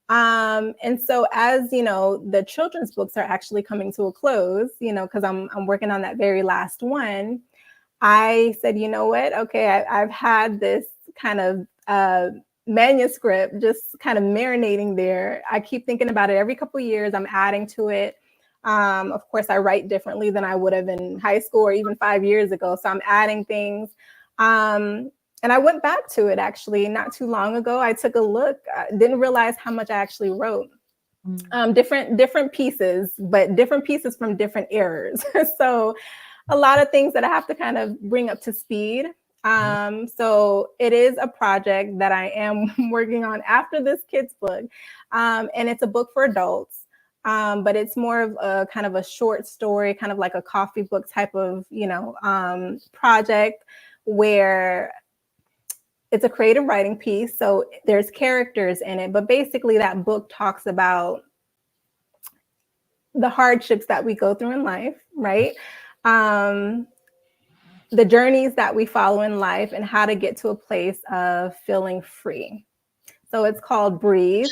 And so as, you know, the children's books are actually coming to a close, you know, because I'm working on that very last one. I said, you know what? Okay, I've had this kind of manuscript just kind of marinating there. I keep thinking about it every couple of years. I'm adding to it. Of course, I write differently than I would have in high school or even 5 years ago. So I'm adding things. And I went back to it actually not too long ago. I took a look. I didn't realize how much I actually wrote. Different pieces, but different pieces from different eras. So a lot of things that I have to kind of bring up to speed. So it is a project that I am working on after this kid's book. And it's a book for adults. But it's more of a kind of a short story, kind of like a coffee book type of, project where it's a creative writing piece. So there's characters in it, but basically that book talks about the hardships that we go through in life, right? The journeys that we follow in life and how to get to a place of feeling free. So it's called Breathe,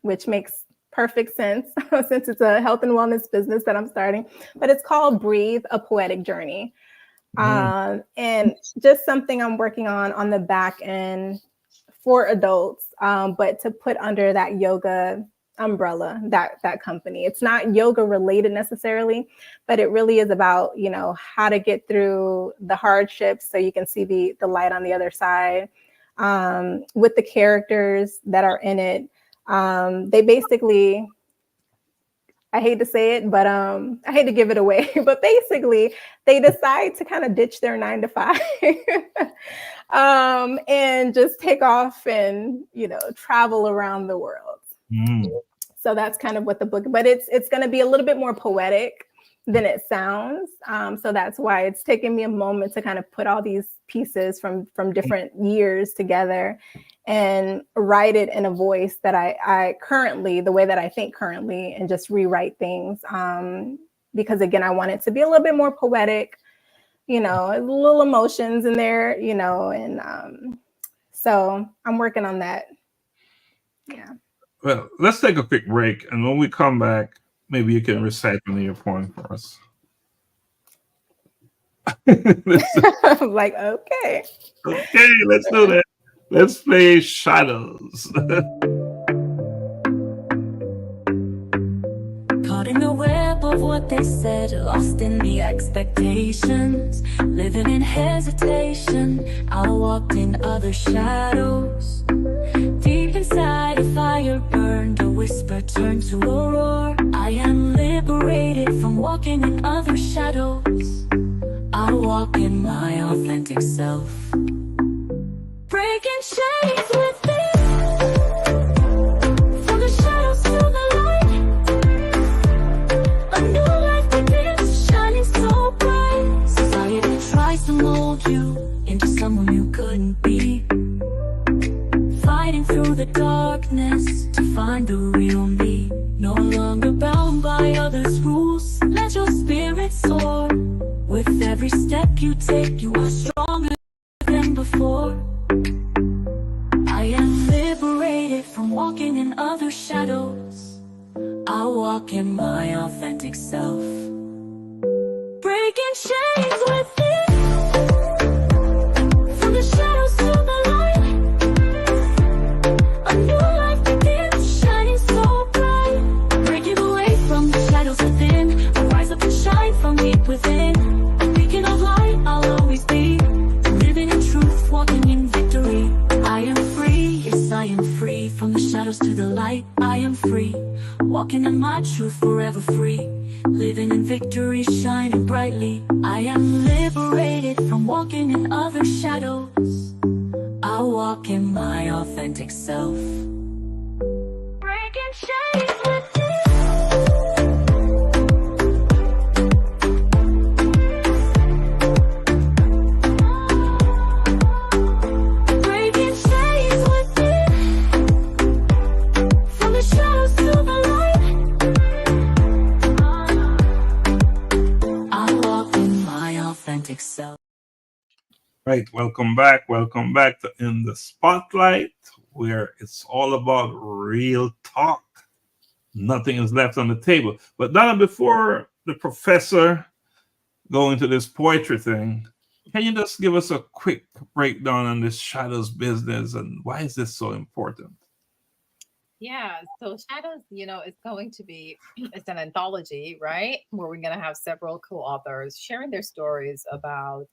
which makes perfect sense since it's a health and wellness business that I'm starting, but it's called Breathe, A Poetic Journey. And just something I'm working on the back end for adults, but to put under that yoga umbrella, that company. It's not yoga related necessarily, but it really is about, how to get through the hardships so you can see the light on the other side. With the characters that are in it, they basically, I hate to say it, but I hate to give it away, but basically they decide to kind of ditch their 9 to 5 and just take off and, travel around the world. So that's kind of what the book, but it's going to be a little bit more poetic than it sounds. So that's why it's taken me a moment to kind of put all these pieces from different years together and write it in a voice that I currently, the way that I think currently, and just rewrite things. Because again, I want it to be a little bit more poetic, little emotions in there, and so I'm working on that. Yeah. Well, let's take a quick break, and when we come back, maybe you can recite one of your poems for us. I'm like, okay. Okay, let's do that. Let's play Shadows. Caught in the web of what they said, lost in the expectations, living in hesitation. I walked in other shadows. Deep inside, a fire burned, a whisper turned to a roar. I am liberated from walking in other shadows. I walk in my authentic self, breaking chains within. From the shadows to the light, a new life begins, shining so bright. Society tries to mold you into someone you couldn't be, fighting through the darkness to find the real me. No longer bound by others' rules, let your spirit soar. With every step you take, you are stronger than before. I am liberated from walking in other shadows. I walk in my authentic self, breaking chains within. From the shadows to the light, a new life begins, shining so bright. Breaking away from the shadows within, I rise up and shine from deep within. Beacon of light, I'll always be, living in truth, walking in victory. I am free, yes I am free. From the shadows to the light, I am free, walking in my truth, forever free, living in victory, shining brightly. I am liberated from walking in other shadows. I walk in my authentic self, breaking chains within. Right, welcome back to In the Spotlight, where it's all about real talk. Nothing is left on the table. But Donna, before the professor go into this poetry thing, Can you just give us a quick breakdown on this shadows business and why is this so important? Yeah, so Shadows, it's going to be it's an anthology, right? Where we're going to have several co-authors sharing their stories about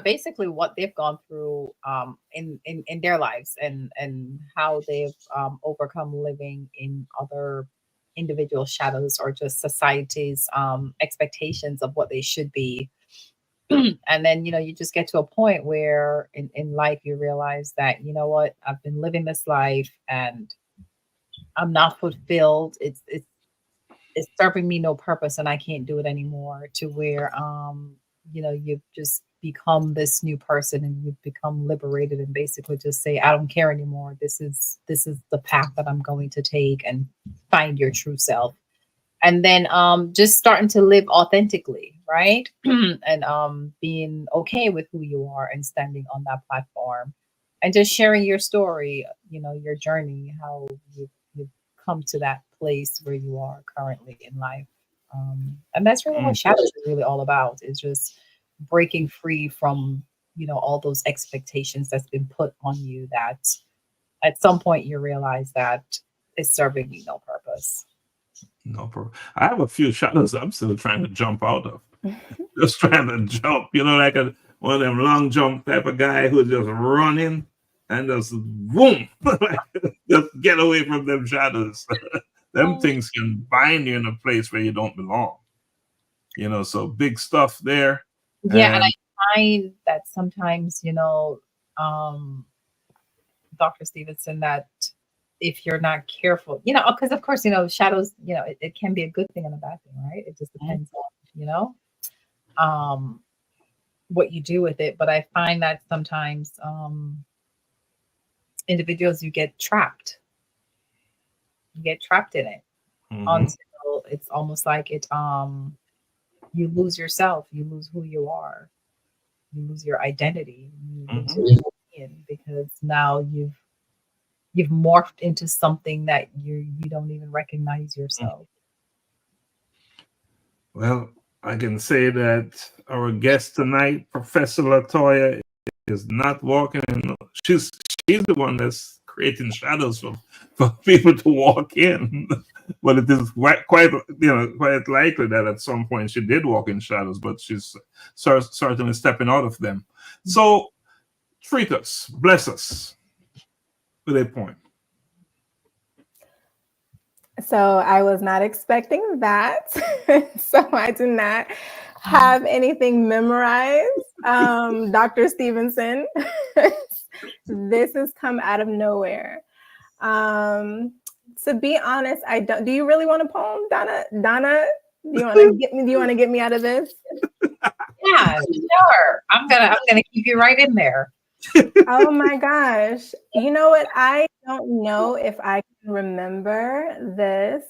basically what they've gone through in their lives and how they've overcome living in other individual shadows or just society's expectations of what they should be. And then you just get to a point where in life you realize that what, I've been living this life and I'm not fulfilled. It's serving me no purpose and I can't do it anymore, to where you've just become this new person and you've become liberated and basically just say, I don't care anymore. This is the path that I'm going to take, and find your true self. And then just starting to live authentically, right? And being okay with who you are and standing on that platform and just sharing your story, your journey, how you've come to that place where you are currently in life. And that's really what Shadows is really all about, is just breaking free from, all those expectations that's been put on you, that at some point you realize that it's serving you no purpose. No problem. I have a few shadows I'm still trying to jump out of. Just trying to jump, like one of them long jump type of guy who's just running and just boom, just get away from them shadows. Them things can bind you in a place where you don't belong. So big stuff there. Yeah, and I find that sometimes, Dr. Stevenson, that if you're not careful, because of course, shadows, it can be a good thing and a bad thing, right? It just depends on, what you do with it. But I find that sometimes individuals, you get trapped in it until it's almost like you lose yourself, you lose who you are, you lose your identity, you lose your being, because now you've morphed into something that you don't even recognize yourself. Well, I can say that our guest tonight, Professor Latoya, is not walking in. She's the one that's creating shadows for people to walk in. But it is quite likely that at some point she did walk in shadows, but she's certainly stepping out of them. So treat us, bless us with a point. So I was not expecting that. So I do not have anything memorized. Dr. Stevenson, this has come out of nowhere. To be honest, I don't. Do you really want a poem, Donna? Donna, do you want to get me out of this? Yeah, sure. I'm gonna keep you right in there. Oh my gosh. You know what? I don't know if I can remember this.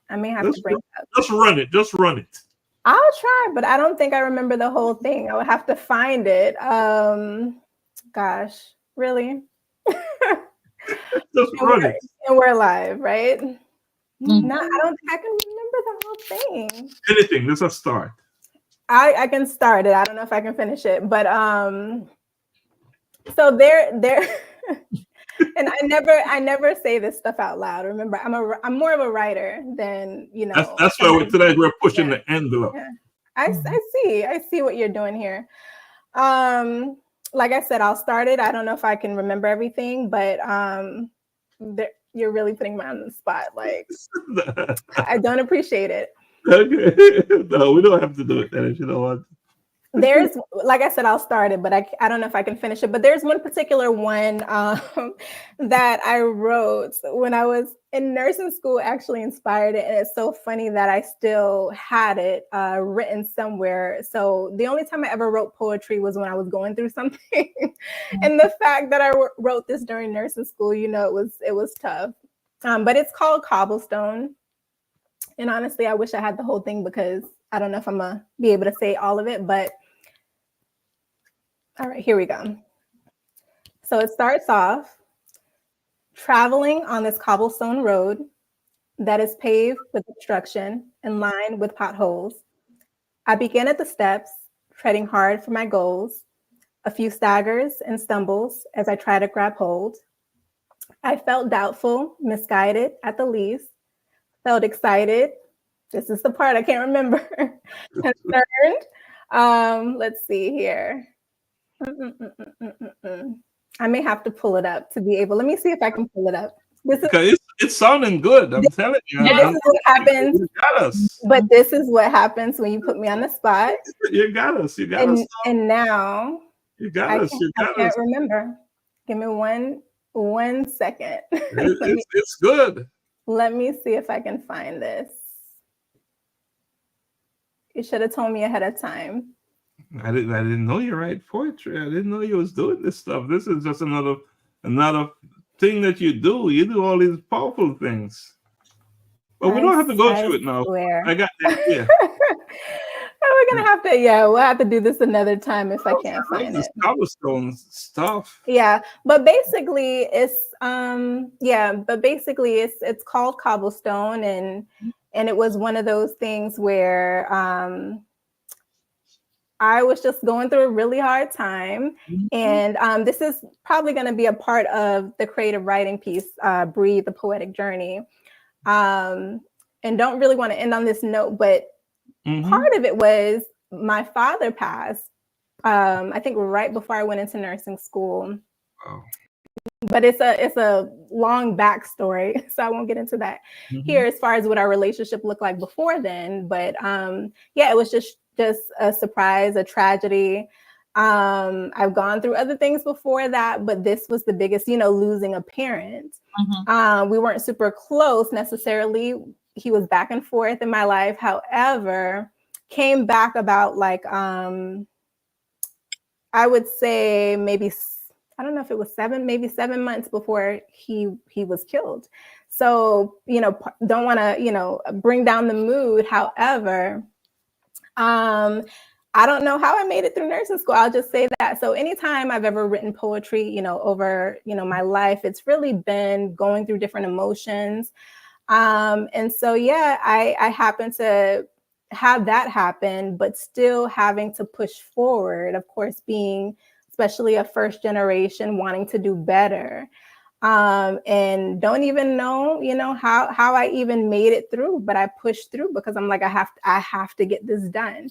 I may have to bring it up. Just run it. Just run it. I'll try, but I don't think I remember the whole thing. I would have to find it. Gosh, really? Just run it. And we're live, right? No, I don't think I can remember the whole thing. Anything. Let's just start. I can start it. I don't know if I can finish it, but so there and I never say this stuff out loud. Remember, I'm more of a writer than That's why today we're pushing the envelope. Yeah. I see what you're doing here. Like I said, I'll start it. I don't know if I can remember everything, but you're really putting me on the spot. Like, I don't appreciate it. Okay. No, we don't have to do it then if you don't want to. There's, like I said, I'll start it, but I don't know if I can finish it. But there's one particular one that I wrote when I was in nursing school, actually inspired it. And it's so funny that I still had it written somewhere. So the only time I ever wrote poetry was when I was going through something. And the fact that I wrote this during nursing school, it was tough. But it's called Cobblestone. And honestly, I wish I had the whole thing because I don't know if I'm going to be able to say all of it, but all right, here we go. So it starts off, traveling on this cobblestone road that is paved with obstruction and lined with potholes. I begin at the steps, treading hard for my goals, a few staggers and stumbles as I try to grab hold. I felt doubtful, misguided at the least, felt excited. This is the part I can't remember. Concerned. Let's see here. I may have to pull it up to be able. Let me see if I can pull it up. It's sounding good. I'm telling you. This is what happens. You got us. But this is what happens when you put me on the spot. You got us. You got us. And now you got us. You got I can't remember. Give me one second. It's good. Let me see if I can find this. You should have told me ahead of time. I didn't know you write poetry. I didn't know you was doing this stuff. This is just another thing that you do. You do all these powerful things. But we don't have to go through it now. I got the idea. We're gonna have to, we'll have to do this another time if I can't find it. Cobblestone stuff. Yeah, but basically it's it's called Cobblestone, and it was one of those things where I was just going through a really hard time. And this is probably going to be a part of the creative writing piece, Breathe, the Poetic Journey. And don't really want to end on this note, but part of it was my father passed, I think right before I went into nursing school. Wow. But it's a long backstory, so I won't get into that here as far as what our relationship looked like before then. But it was just a surprise, a tragedy. I've gone through other things before that, but this was the biggest, losing a parent. We weren't super close necessarily. He was back and forth in my life. However, came back about I would say maybe, I don't know if it was 7 months before he was killed. So, don't want to, bring down the mood. However, I don't know how I made it through nursing school. I'll just say that. So anytime I've ever written poetry, over, my life, it's really been going through different emotions. And so, I happen to have that happen, but still having to push forward, of course, being especially a first generation, wanting to do better. And don't even know, how I even made it through, but I pushed through because I'm like, I have to get this done.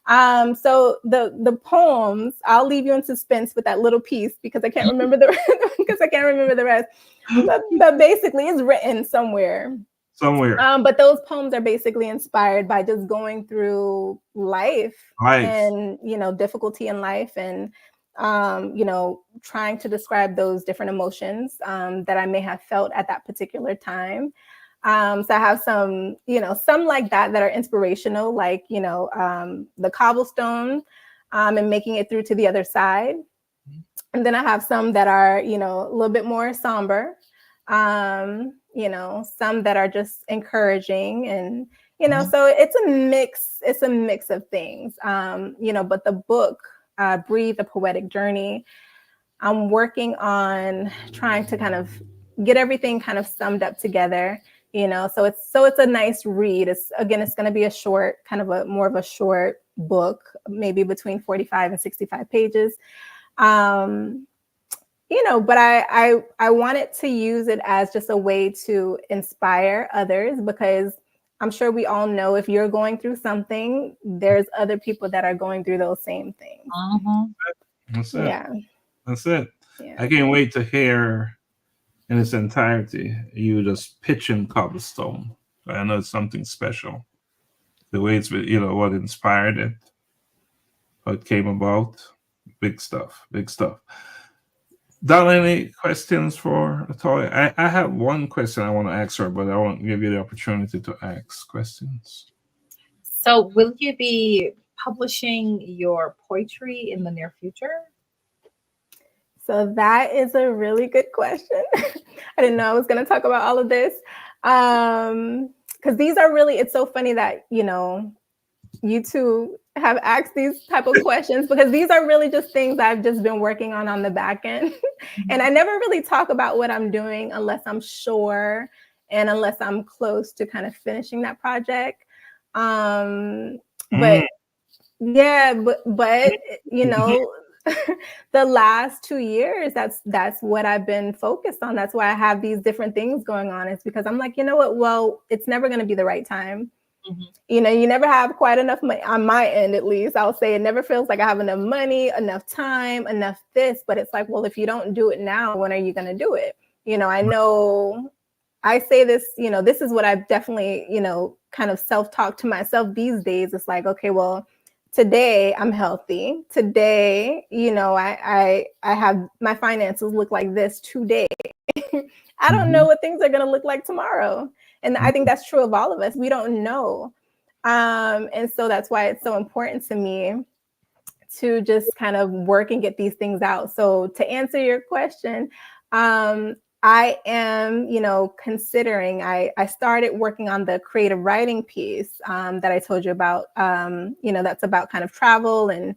So the poems, I'll leave you in suspense with that little piece because I can't remember the rest. But basically, it's written somewhere. But those poems are basically inspired by just going through life. And difficulty in life, and trying to describe those different emotions that I may have felt at that particular time. So I have some like that are inspirational, like, the cobblestone and making it through to the other side. And then I have some that are, a little bit more somber, some that are just encouraging, and, so it's a mix of things, but the book, Breathe, the Poetic Journey, I'm working on trying to kind of get everything kind of summed up together, so it's a nice read. It's going to be a short, kind of more of a short book, maybe between 45 and 65 pages. But I wanted to use it as just a way to inspire others, because I'm sure we all know if you're going through something, there's other people that are going through those same things. That's it. Yeah. That's it. Yeah. I can't wait to hear in its entirety you just pitching Cobblestone. I know it's something special. The way it's, what inspired it, how it came about. Big stuff. Donna, any questions for Latoya? I have one question I want to ask her, but I won't give you the opportunity to ask questions. So will you be publishing your poetry in the near future? So that is a really good question. I didn't know I was going to talk about all of this. Because these are really, it's so funny that, you two have asked these type of questions, because these are really just things I've just been working on the back end. And I never really talk about what I'm doing unless I'm sure and unless I'm close to kind of finishing that project. But Yeah, but you know, the last 2 years, that's what I've been focused on. That's why I have these different things going on. It's because I'm like, you know what? Well, it's never going to be the right time. You know, you never have quite enough money on my end, at least. I'll say it never feels like I have enough money, enough time, enough this. But it's like, well, if you don't do it now, when are you going to do it? You know, I know I say this, you know, this is what I've definitely, you know, kind of self-talk to myself these days. It's like, okay, well, today I'm healthy. Today, you know, I have my finances look like this today. I don't know what things are going to look like tomorrow. And I think that's true of all of us. We don't know. And so that's why it's so important to me to just kind of work and get these things out. So to answer your question, I am, you know, considering, I started working on the creative writing piece that I told you about, you know, that's about kind of travel and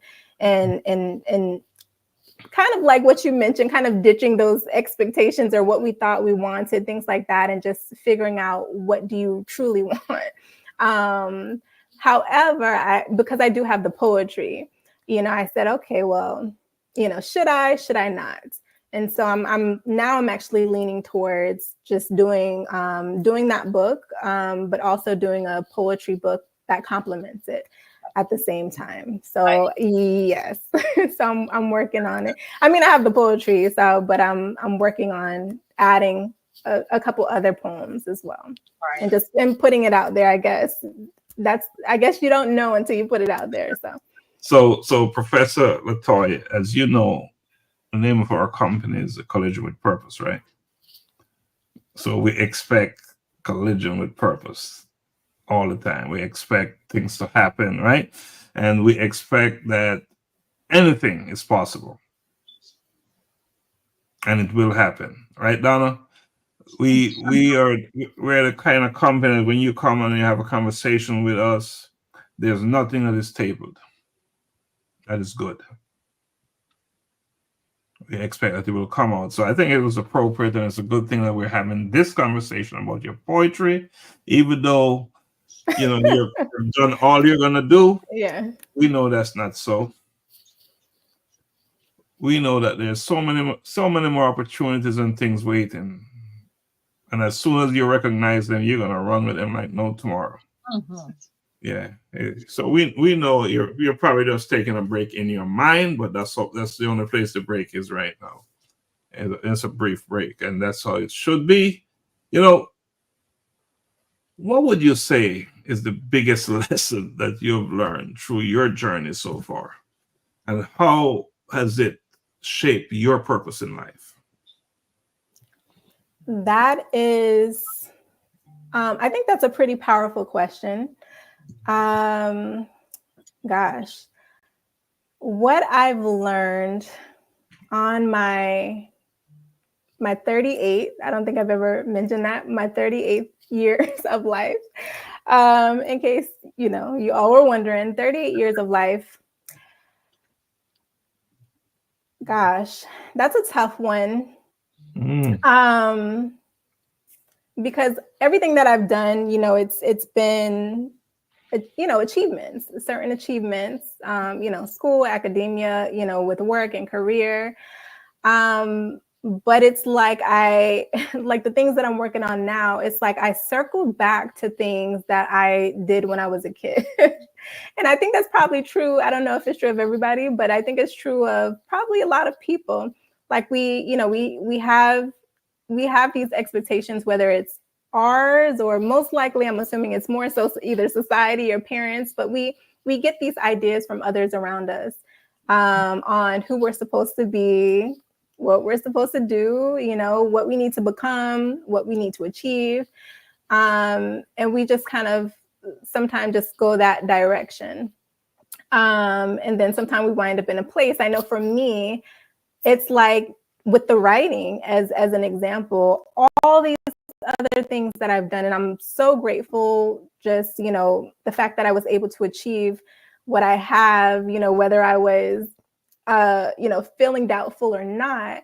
kind of like what you mentioned, kind of ditching those expectations or what we thought we wanted, things like that, and just figuring out what do you truly want. However, because I do have the poetry, you know, I said, okay, well, you know, should I not? And so I'm actually leaning towards just doing that book, but also doing a poetry book that complements it at the same time. So yes, so I'm working on it. I mean, I have the poetry, so but I'm working on adding a couple other poems as well, and putting it out there. I guess you don't know until you put it out there. So Professor Latoya, as you know, the name of our company is Collision with Purpose, right? So we expect collision with purpose all the time. We expect things to happen, right? And we expect that anything is possible. And it will happen, right, Donna? We're the kind of company, when you come and you have a conversation with us, there's nothing that is tabled. That is good. We expect that it will come out. So I think it was appropriate, and it's a good thing that we're having this conversation about your poetry, even though, you know, you've done all you're gonna do. Yeah. We know that's not so. We know that there's so many more opportunities and things waiting. And as soon as you recognize them, you're gonna run with them like no tomorrow. Yeah. So we know you're probably just taking a break in your mind, but that's the only place the break is right now. It's a brief break, and that's how it should be. You know, what would you say is the biggest lesson that you've learned through your journey so far? And how has it shaped your purpose in life? That is, I think that's a pretty powerful question. Gosh, what I've learned on my 38, I don't think I've ever mentioned that, my 38 years of life. In case, you know, you all were wondering, 38 years of life. Gosh, that's a tough one. Because everything that I've done, you know, it's been, you know, certain achievements, you know, school, academia, you know, with work and career. But it's like like the things that I'm working on now, it's like I circled back to things that I did when I was a kid. And I think that's probably true. I don't know if it's true of everybody, but I think it's true of probably a lot of people. Like we have these expectations, whether it's ours or most likely, I'm assuming it's more so either society or parents, but we get these ideas from others around us on who we're supposed to be, what we're supposed to do, you know, what we need to become, what we need to achieve. And we just kind of sometimes just go that direction. And then sometimes we wind up in a place. I know for me, it's like with the writing as an example, all these other things that I've done, and I'm so grateful, just, you know, the fact that I was able to achieve what I have, you know, whether I was, you know, feeling doubtful or not,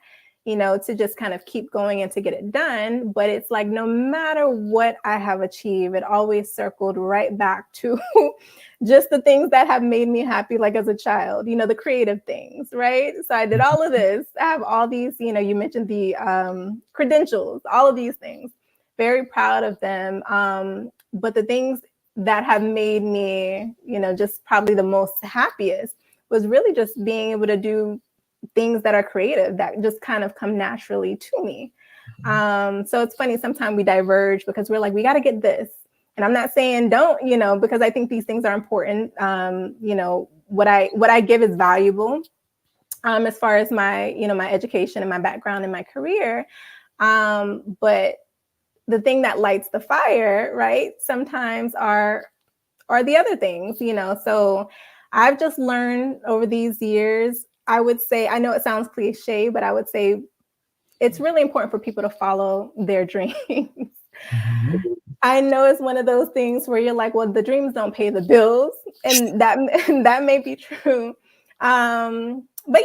to just kind of keep going and to get it done. But it's like, no matter what I have achieved, it always circled right back to just the things that have made me happy, like as a child, the creative things, right? So I did all of this. I have all these, you mentioned the credentials, all of these things, very proud of them. But the things that have made me, just probably the most happiest was really just being able to do things that are creative that just kind of come naturally to me. So it's funny, sometimes we diverge because we're like, we got to get this. And I'm not saying don't, because I think these things are important. What I give is valuable as far as my, my education and my background and my career. But the thing that lights the fire, right, sometimes are the other things, So I've just learned over these years, I would say, I know it sounds cliche, but I would say it's really important for people to follow their dreams. I know it's one of those things where you're like, well, the dreams don't pay the bills. And that may be true. But,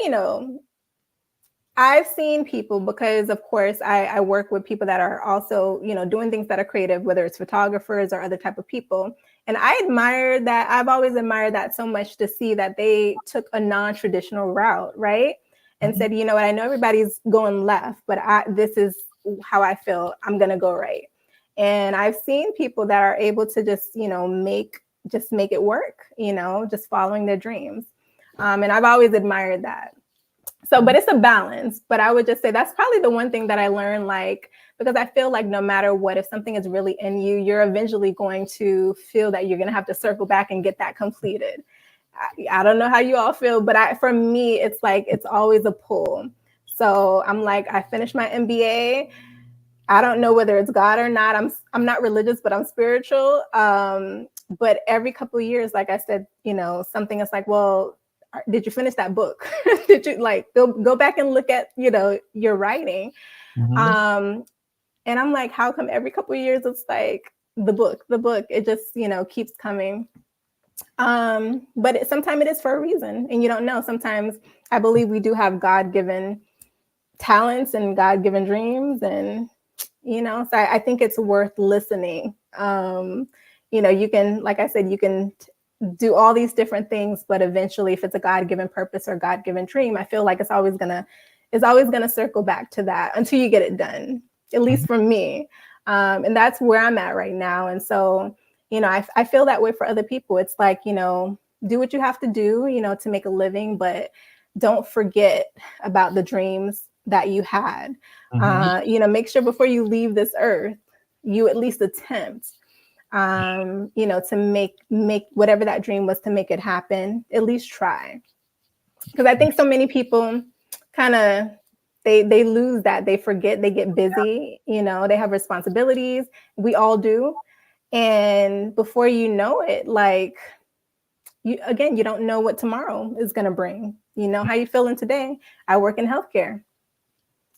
I've seen people, because of course I work with people that are also, doing things that are creative, whether it's photographers or other type of people. And I admire that. I've always admired that so much, to see that they took a non-traditional route, right? And said, you know what, I know everybody's going left, but this is how I feel. I'm going to go right. And I've seen people that are able to just, make it work, just following their dreams. And I've always admired that. So, but it's a balance. But I would just say that's probably the one thing that I learned, because I feel like no matter what, if something is really in you, you're eventually going to feel that you're going to have to circle back and get that completed. I don't know how you all feel, but for me, it's like, it's always a pull. So I'm like, I finished my MBA. I don't know whether it's God or not. I'm not religious, but I'm spiritual. But every couple of years, like I said, something is like, well, did you finish that book? Did you go back and look at, your writing? And I'm like, how come every couple of years it's like the book, it just, keeps coming. But sometimes it is for a reason, and you don't know. Sometimes I believe we do have God-given talents and God-given dreams, and, so I think it's worth listening. You can, like I said, you can do all these different things, but eventually, if it's a God-given purpose or God-given dream, I feel like it's always gonna circle back to that until you get it done, at least for me. And that's where I'm at right now. And so, I feel that way for other people. It's like, do what you have to do, to make a living, but don't forget about the dreams that you had. Make sure before you leave this earth, you at least attempt, to make whatever that dream was, to make it happen. At least try. Because I think so many people kind of, they lose that. They forget, they get busy, they have responsibilities. We all do. And before you know it, you don't know what tomorrow is going to bring. How you feeling today? I work in healthcare.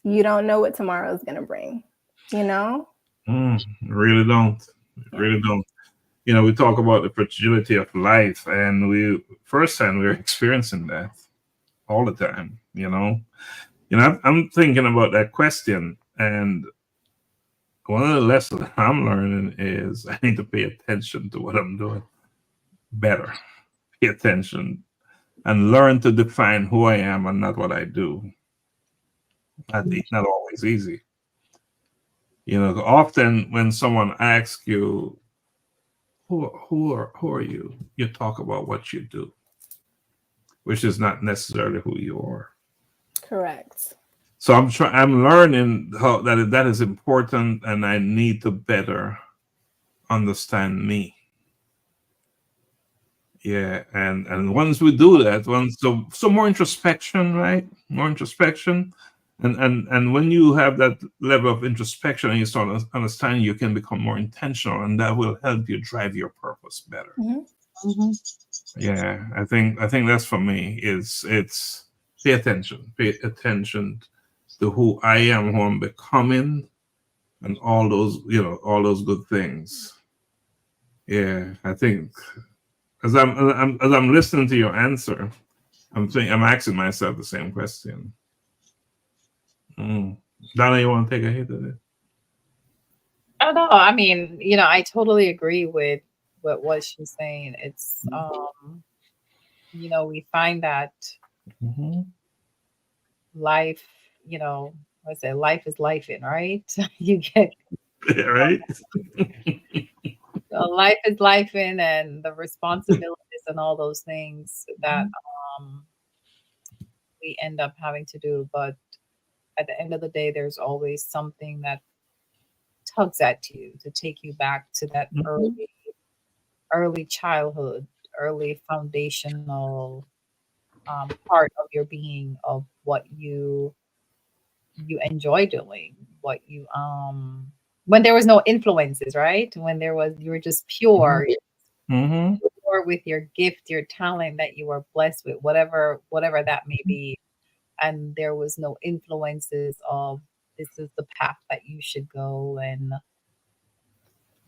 You don't know what tomorrow is going to bring, Really don't. Really don't. We talk about the fragility of life, and we're experiencing that all the time, I'm thinking about that question, and one of the lessons I'm learning is I need to pay attention to what I'm doing better. Pay attention and learn to define who I am and not what I do. It's not always easy. Often when someone asks you, who are you? You talk about what you do, which is not necessarily who you are. Correct. So I'm learning how that is important, and I need to better understand me. Yeah, and once we do that, so more introspection, right? More introspection. And when you have that level of introspection and you start understanding, you can become more intentional, and that will help you drive your purpose better. Yeah, I think that's for me. It's pay attention to who I am, who I'm becoming, and all those good things. Yeah, I think as I'm listening to your answer, I'm asking myself the same question. Mm. Donna, you want to take a hit at it? I don't know. I mean, I totally agree with what she's saying. It's we find that Mm-hmm. life, I say life is life in, right? You get Right? life is life in, and the responsibilities and all those things that we end up having to do. But at the end of the day, there's always something that tugs at you to take you back to that early childhood, early foundational part of your being, of what you enjoy doing, what you when there was no influences, right? When you were just pure, Mm-hmm. pure with your gift, your talent that you were blessed with, whatever that may be, and there was no influences of this is the path that you should go, and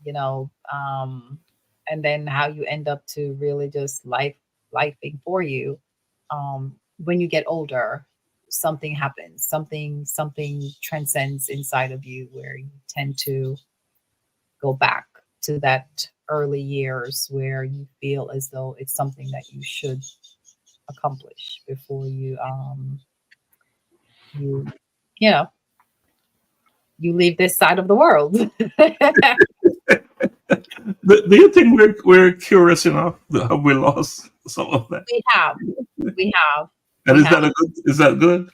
you know and then how you end up to really just lifing for you. When you get older, something happens, something transcends inside of you, where you tend to go back to that early years where you feel as though it's something that you should accomplish before you you know you leave this side of the world. Do you think we're curious enough that have we lost some of that? we have we have And we is have that a good? Is that good?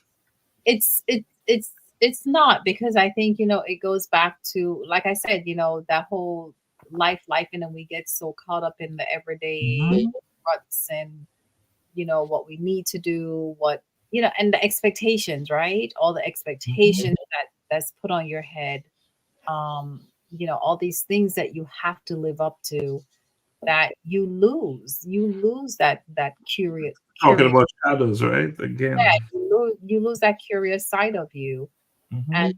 it's not, because I think it goes back to, like I said, that whole life and we get so caught up in the everyday ruts, and what we need to do, what and the expectations, right? All the expectations that's put on your head, all these things that you have to live up to, that you lose that Talking curious about shadows, right? Again. yeah, you lose that curious side of you. Mm-hmm.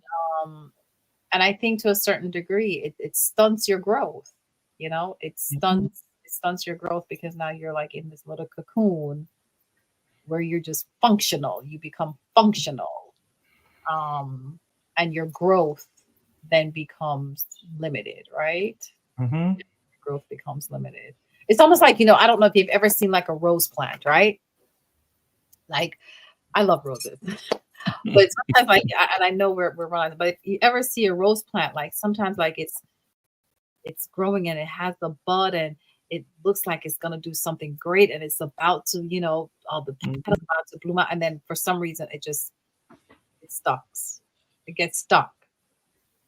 And I think to a certain degree it stunts your growth. It stunts your growth, because now you're like in this little cocoon where you're just functional. You become functional, and your growth then becomes limited, right? Mm-hmm. Growth becomes limited. It's almost like, I don't know if you've ever seen like a rose plant, right? Like, I love roses. But sometimes, like, and I know we're running, but if you ever see a rose plant, like sometimes, like it's growing and it has the bud, and it looks like it's gonna do something great, and it's about to, all the petals about to bloom out, and then for some reason it stucks. It gets stuck,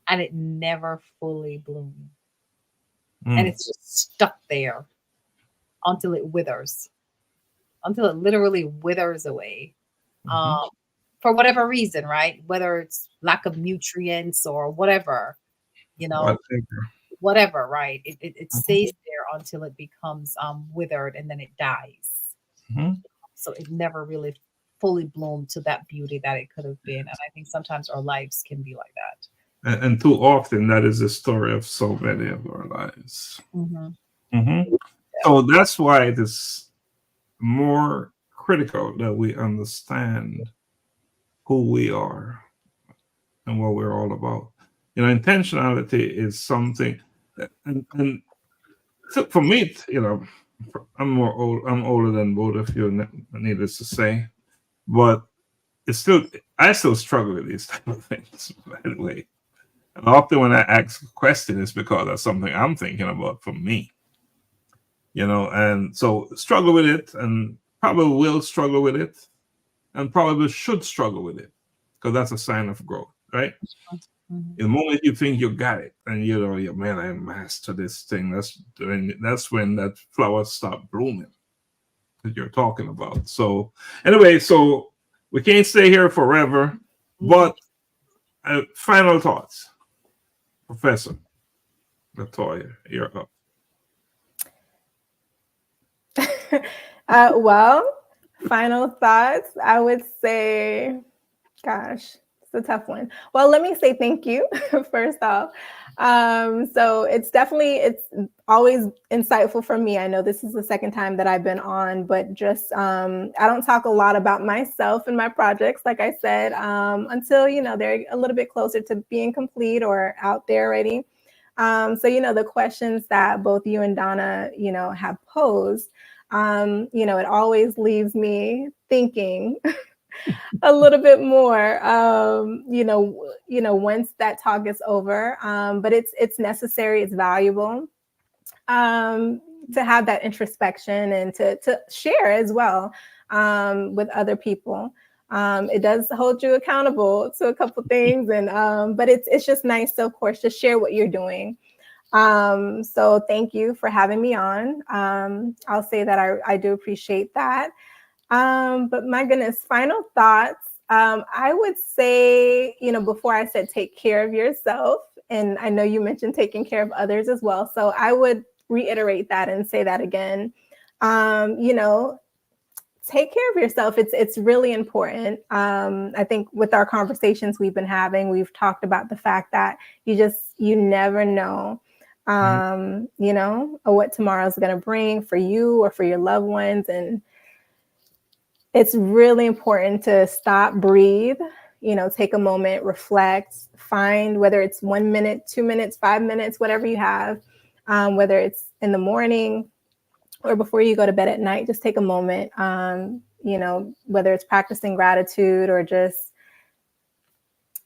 and it never fully blooms, and it's just stuck there until it withers, until it literally withers away. For whatever reason, right? Whether it's lack of nutrients or whatever, whatever, right? It stays there until it becomes withered, and then it dies. So it never really fully bloomed to that beauty that it could have been. And I think sometimes our lives can be like that. And too often that is the story of so many of our lives. So that's why it is more critical that we understand who we are and what we're all about. Intentionality is something, and so for me, I'm older than both of you, needless to say, but I still struggle with these type of things, by the way. And often when I ask a question, it's because that's something I'm thinking about for me. And so struggle with it, and probably will struggle with it, and probably should struggle with it, because that's a sign of growth, right? The moment you think you got it, and man, I mastered this thing, that's when that flower stop blooming that you're talking about. So anyway, so we can't stay here forever, but final thoughts, Professor Latoya, you're up. Well, final thoughts, I would say, gosh, it's a tough one. Well, let me say thank you, first off. So it's always insightful for me. I know this is the second time that I've been on, but just I don't talk a lot about myself and my projects, like I said, until they're a little bit closer to being complete or out there already. So the questions that both you and Donna have posed, it always leaves me thinking a little bit more, once that talk is over. But it's necessary, it's valuable to have that introspection and to share as well with other people. It does hold you accountable to a couple things, and but it's just nice to, of course, just share what you're doing. So thank you for having me on. I'll say that I do appreciate that. But my goodness, final thoughts. I would say, before I said take care of yourself, and I know you mentioned taking care of others as well. So I would reiterate that and say that again. Take care of yourself. It's really important. I think with our conversations we've been having, we've talked about the fact that you never know, what tomorrow's going to bring for you or for your loved ones. And it's really important to stop, breathe, take a moment, reflect, find, whether it's 1 minute, 2 minutes, 5 minutes, whatever you have, whether it's in the morning or before you go to bed at night, just take a moment, whether it's practicing gratitude or just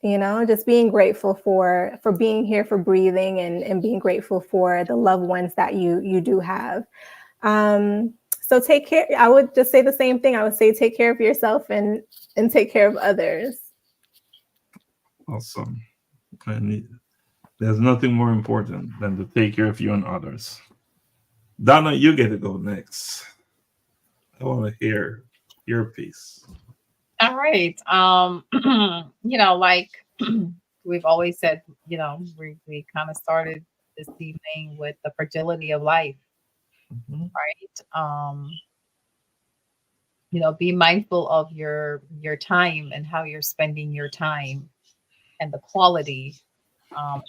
being grateful for being here, for breathing, and being grateful for the loved ones that you do have. So take care. I would just say the same thing. I would say take care of yourself and take care of others. Awesome. There's nothing more important than to take care of you and others. Donna, you get to go next. I want to hear your piece. All right. Like we've always said, we kind of started this evening with the fragility of life. Right. Be mindful of your time and how you're spending your time and the quality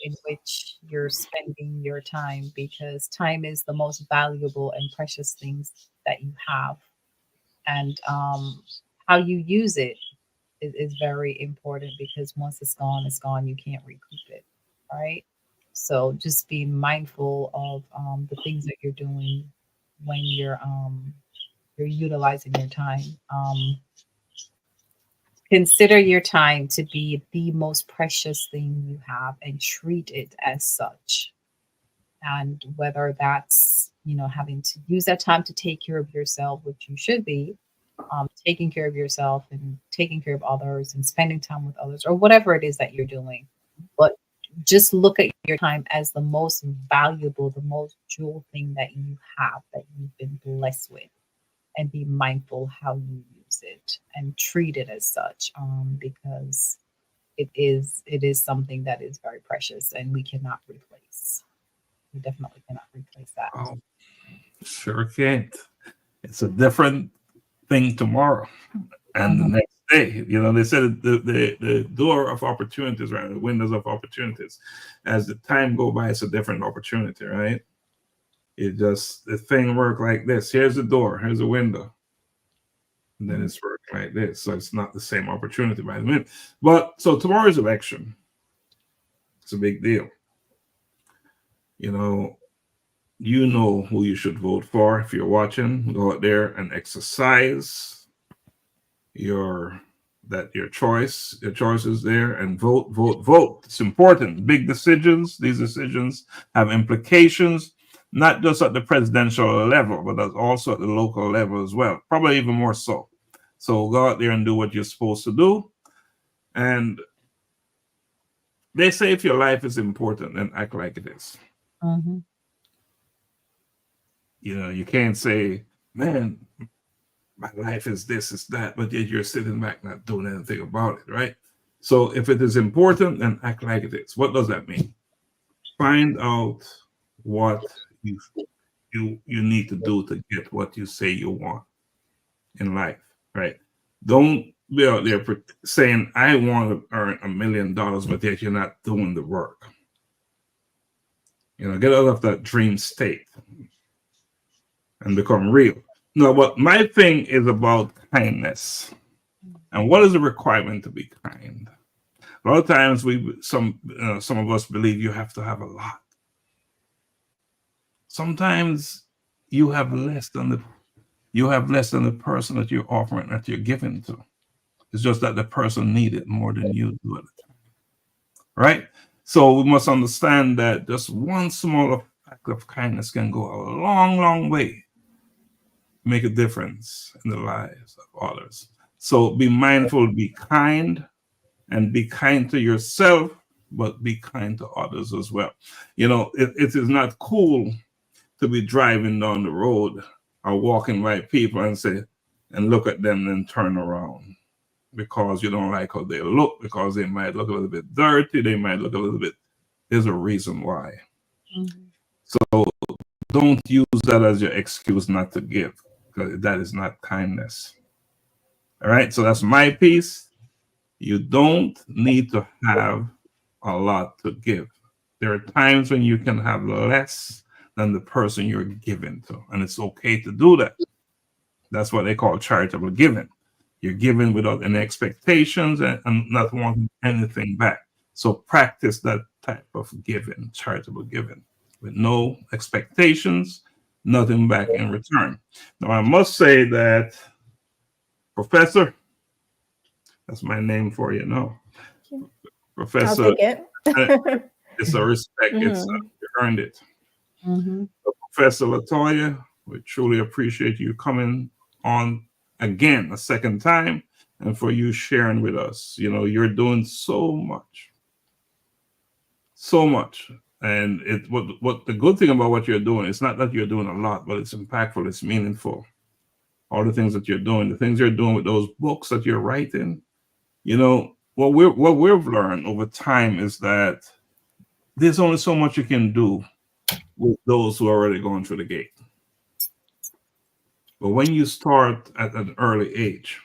in which you're spending your time, because time is the most valuable and precious things that you have. And how you use it is very important, because once it's gone, it's gone. You can't recoup it. Right. So just be mindful of the things that you're doing when you're utilizing your time. Consider your time to be the most precious thing you have and treat it as such. And whether that's, having to use that time to take care of yourself, which you should be, taking care of yourself and taking care of others and spending time with others, or whatever it is that you're doing. But just look at your time as the most valuable, the most jewel thing that you have, that you've been blessed with, and be mindful how you use it and treat it as such, because it is something that is very precious and we cannot replace. We definitely cannot replace that. Oh, sure can't. It's a different thing tomorrow and the next day. They said the door of opportunities, right? The windows of opportunities. As the time go by, it's a different opportunity, right? The thing work like this. Here's the door, here's a window. And then it's work like this. So it's not the same opportunity by the minute. But so tomorrow's election. It's a big deal. You know who you should vote for. If you're watching, go out there and exercise your choice. Your choice is there, and vote. It's important. Big decisions. These decisions have implications, not just at the presidential level, but also at the local level as well. Probably even more so. So go out there and do what you're supposed to do. And they say if your life is important, then act like it is. Mm-hmm. You can't say, man, my life is this, is that, but yet you're sitting back not doing anything about it, right? So if it is important, then act like it is. What does that mean? Find out what you need to do to get what you say you want in life, right? Don't be out there saying, I want to earn $1 million, but yet you're not doing the work. Get out of that dream state and become real. No, but my thing is about kindness. And what is the requirement to be kind? A lot of times some of us believe you have to have a lot. Sometimes you have less than the person that you're offering, that you're giving to. It's just that the person needs it more than you do at the time. Right? So we must understand that just one small act of kindness can go a long, long way, make a difference in the lives of others. So be mindful, be kind, and be kind to yourself, but be kind to others as well. It is not cool to be driving down the road or walking by people and look at them and turn around because you don't like how they look, because they might look a little bit dirty, they might look a little bit. There's a reason why. Mm-hmm. So don't use that as your excuse not to give, because that is not kindness. All right, so that's my piece. You don't need to have a lot to give. There are times when you can have less than the person you're giving to, and it's okay to do that. That's what they call charitable giving. You're giving without any expectations and not wanting anything back. So practice that type of giving, charitable giving, with no expectations, nothing back in return. Now, I must say that, Professor, that's my name for you now. Professor, I'll take it. It's a respect. It's you earned it. Mm-hmm. So Professor Latoya, we truly appreciate you coming on again a second time, and for you sharing with us. You're doing so much, and what the good thing about what you're doing, it's not that you're doing a lot, but it's impactful, it's meaningful. All the things that you're doing, the things you're doing with those books that you're writing, what we've learned over time is that there's only so much you can do with those who are already going through the gate. But when you start at an early age,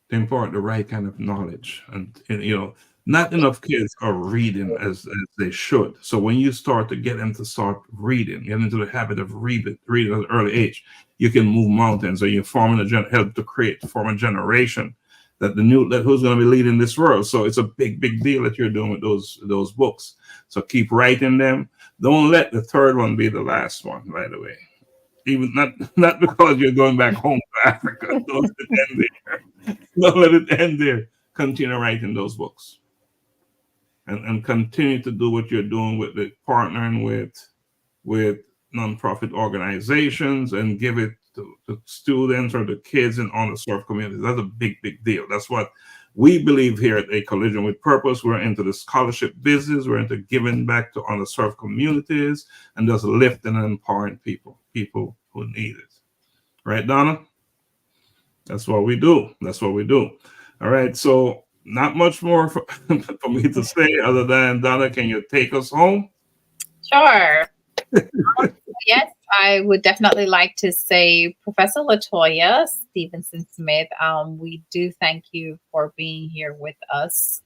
they impart the right kind of knowledge. And not enough kids are reading as they should. So when you start to get them to start reading, get into the habit of reading at an early age, you can move mountains, or you're help to form a generation that who's going to be leading this world. So it's a big deal that you're doing with those books. So keep writing them. Don't let the third one be the last one, by the way. Even not because you're going back home to Africa. Don't let it end there. Don't let it end there. Continue writing those books, and continue to do what you're doing with partnering with nonprofit organizations, and give it to students or the kids in underserved communities. That's a big deal. That's what we believe here at A Collision with Purpose. We're into the scholarship business. We're into giving back to underserved communities and just lifting and empowering people who need it. Right, Donna? That's what we do. All right. So not much more for me to say other than, Donna, can you take us home? Sure. Yes, I would definitely like to say, Professor Latoya Stephenson-Smith, we do thank you for being here with us,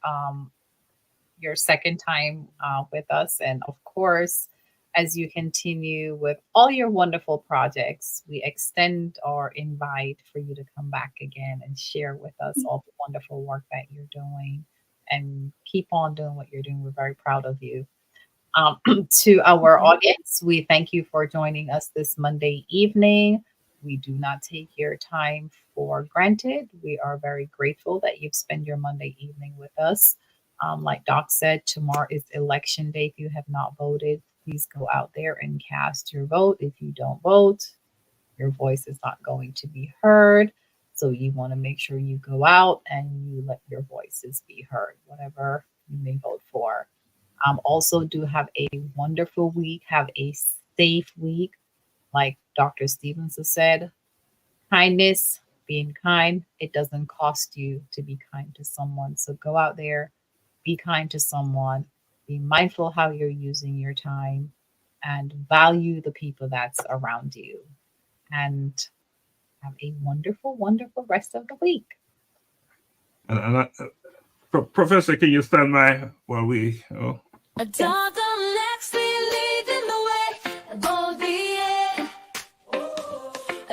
your second time with us. And of course, as you continue with all your wonderful projects, we extend our invite for you to come back again and share with us all the wonderful work that you're doing, and keep on doing what you're doing. We're very proud of you. To our audience, we thank you for joining us this Monday evening. We do not take your time for granted. We are very grateful that you've spent your Monday evening with us. Like Doc said, tomorrow is election day. If you have not voted, please go out there and cast your vote. If you don't vote, your voice is not going to be heard. So you want to make sure you go out and you let your voices be heard, whatever you may vote for. Also, do have a wonderful week. Have a safe week. Like Dr. Stephenson said, kindness, being kind, it doesn't cost you to be kind to someone. So go out there, be kind to someone, be mindful how you're using your time, and value the people that's around you. And have a wonderful, wonderful rest of the week. Professor, can you stand by while we Dr. Laxley leading the way, bold the end.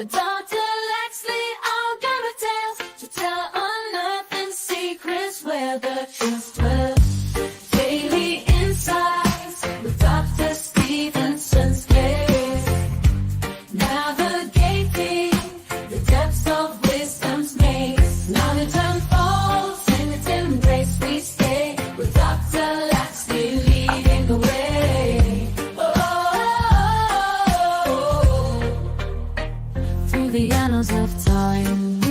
Dr. Laxley, all got a tale to tell, unearthing secrets where the truth dwells. Daily insights with Dr. Stephenson-Smith, navigating the depths of wisdom's maze. Knowledge unfolds in its embrace. We stay with Dr. Laxley leading the way. Through the annals of time,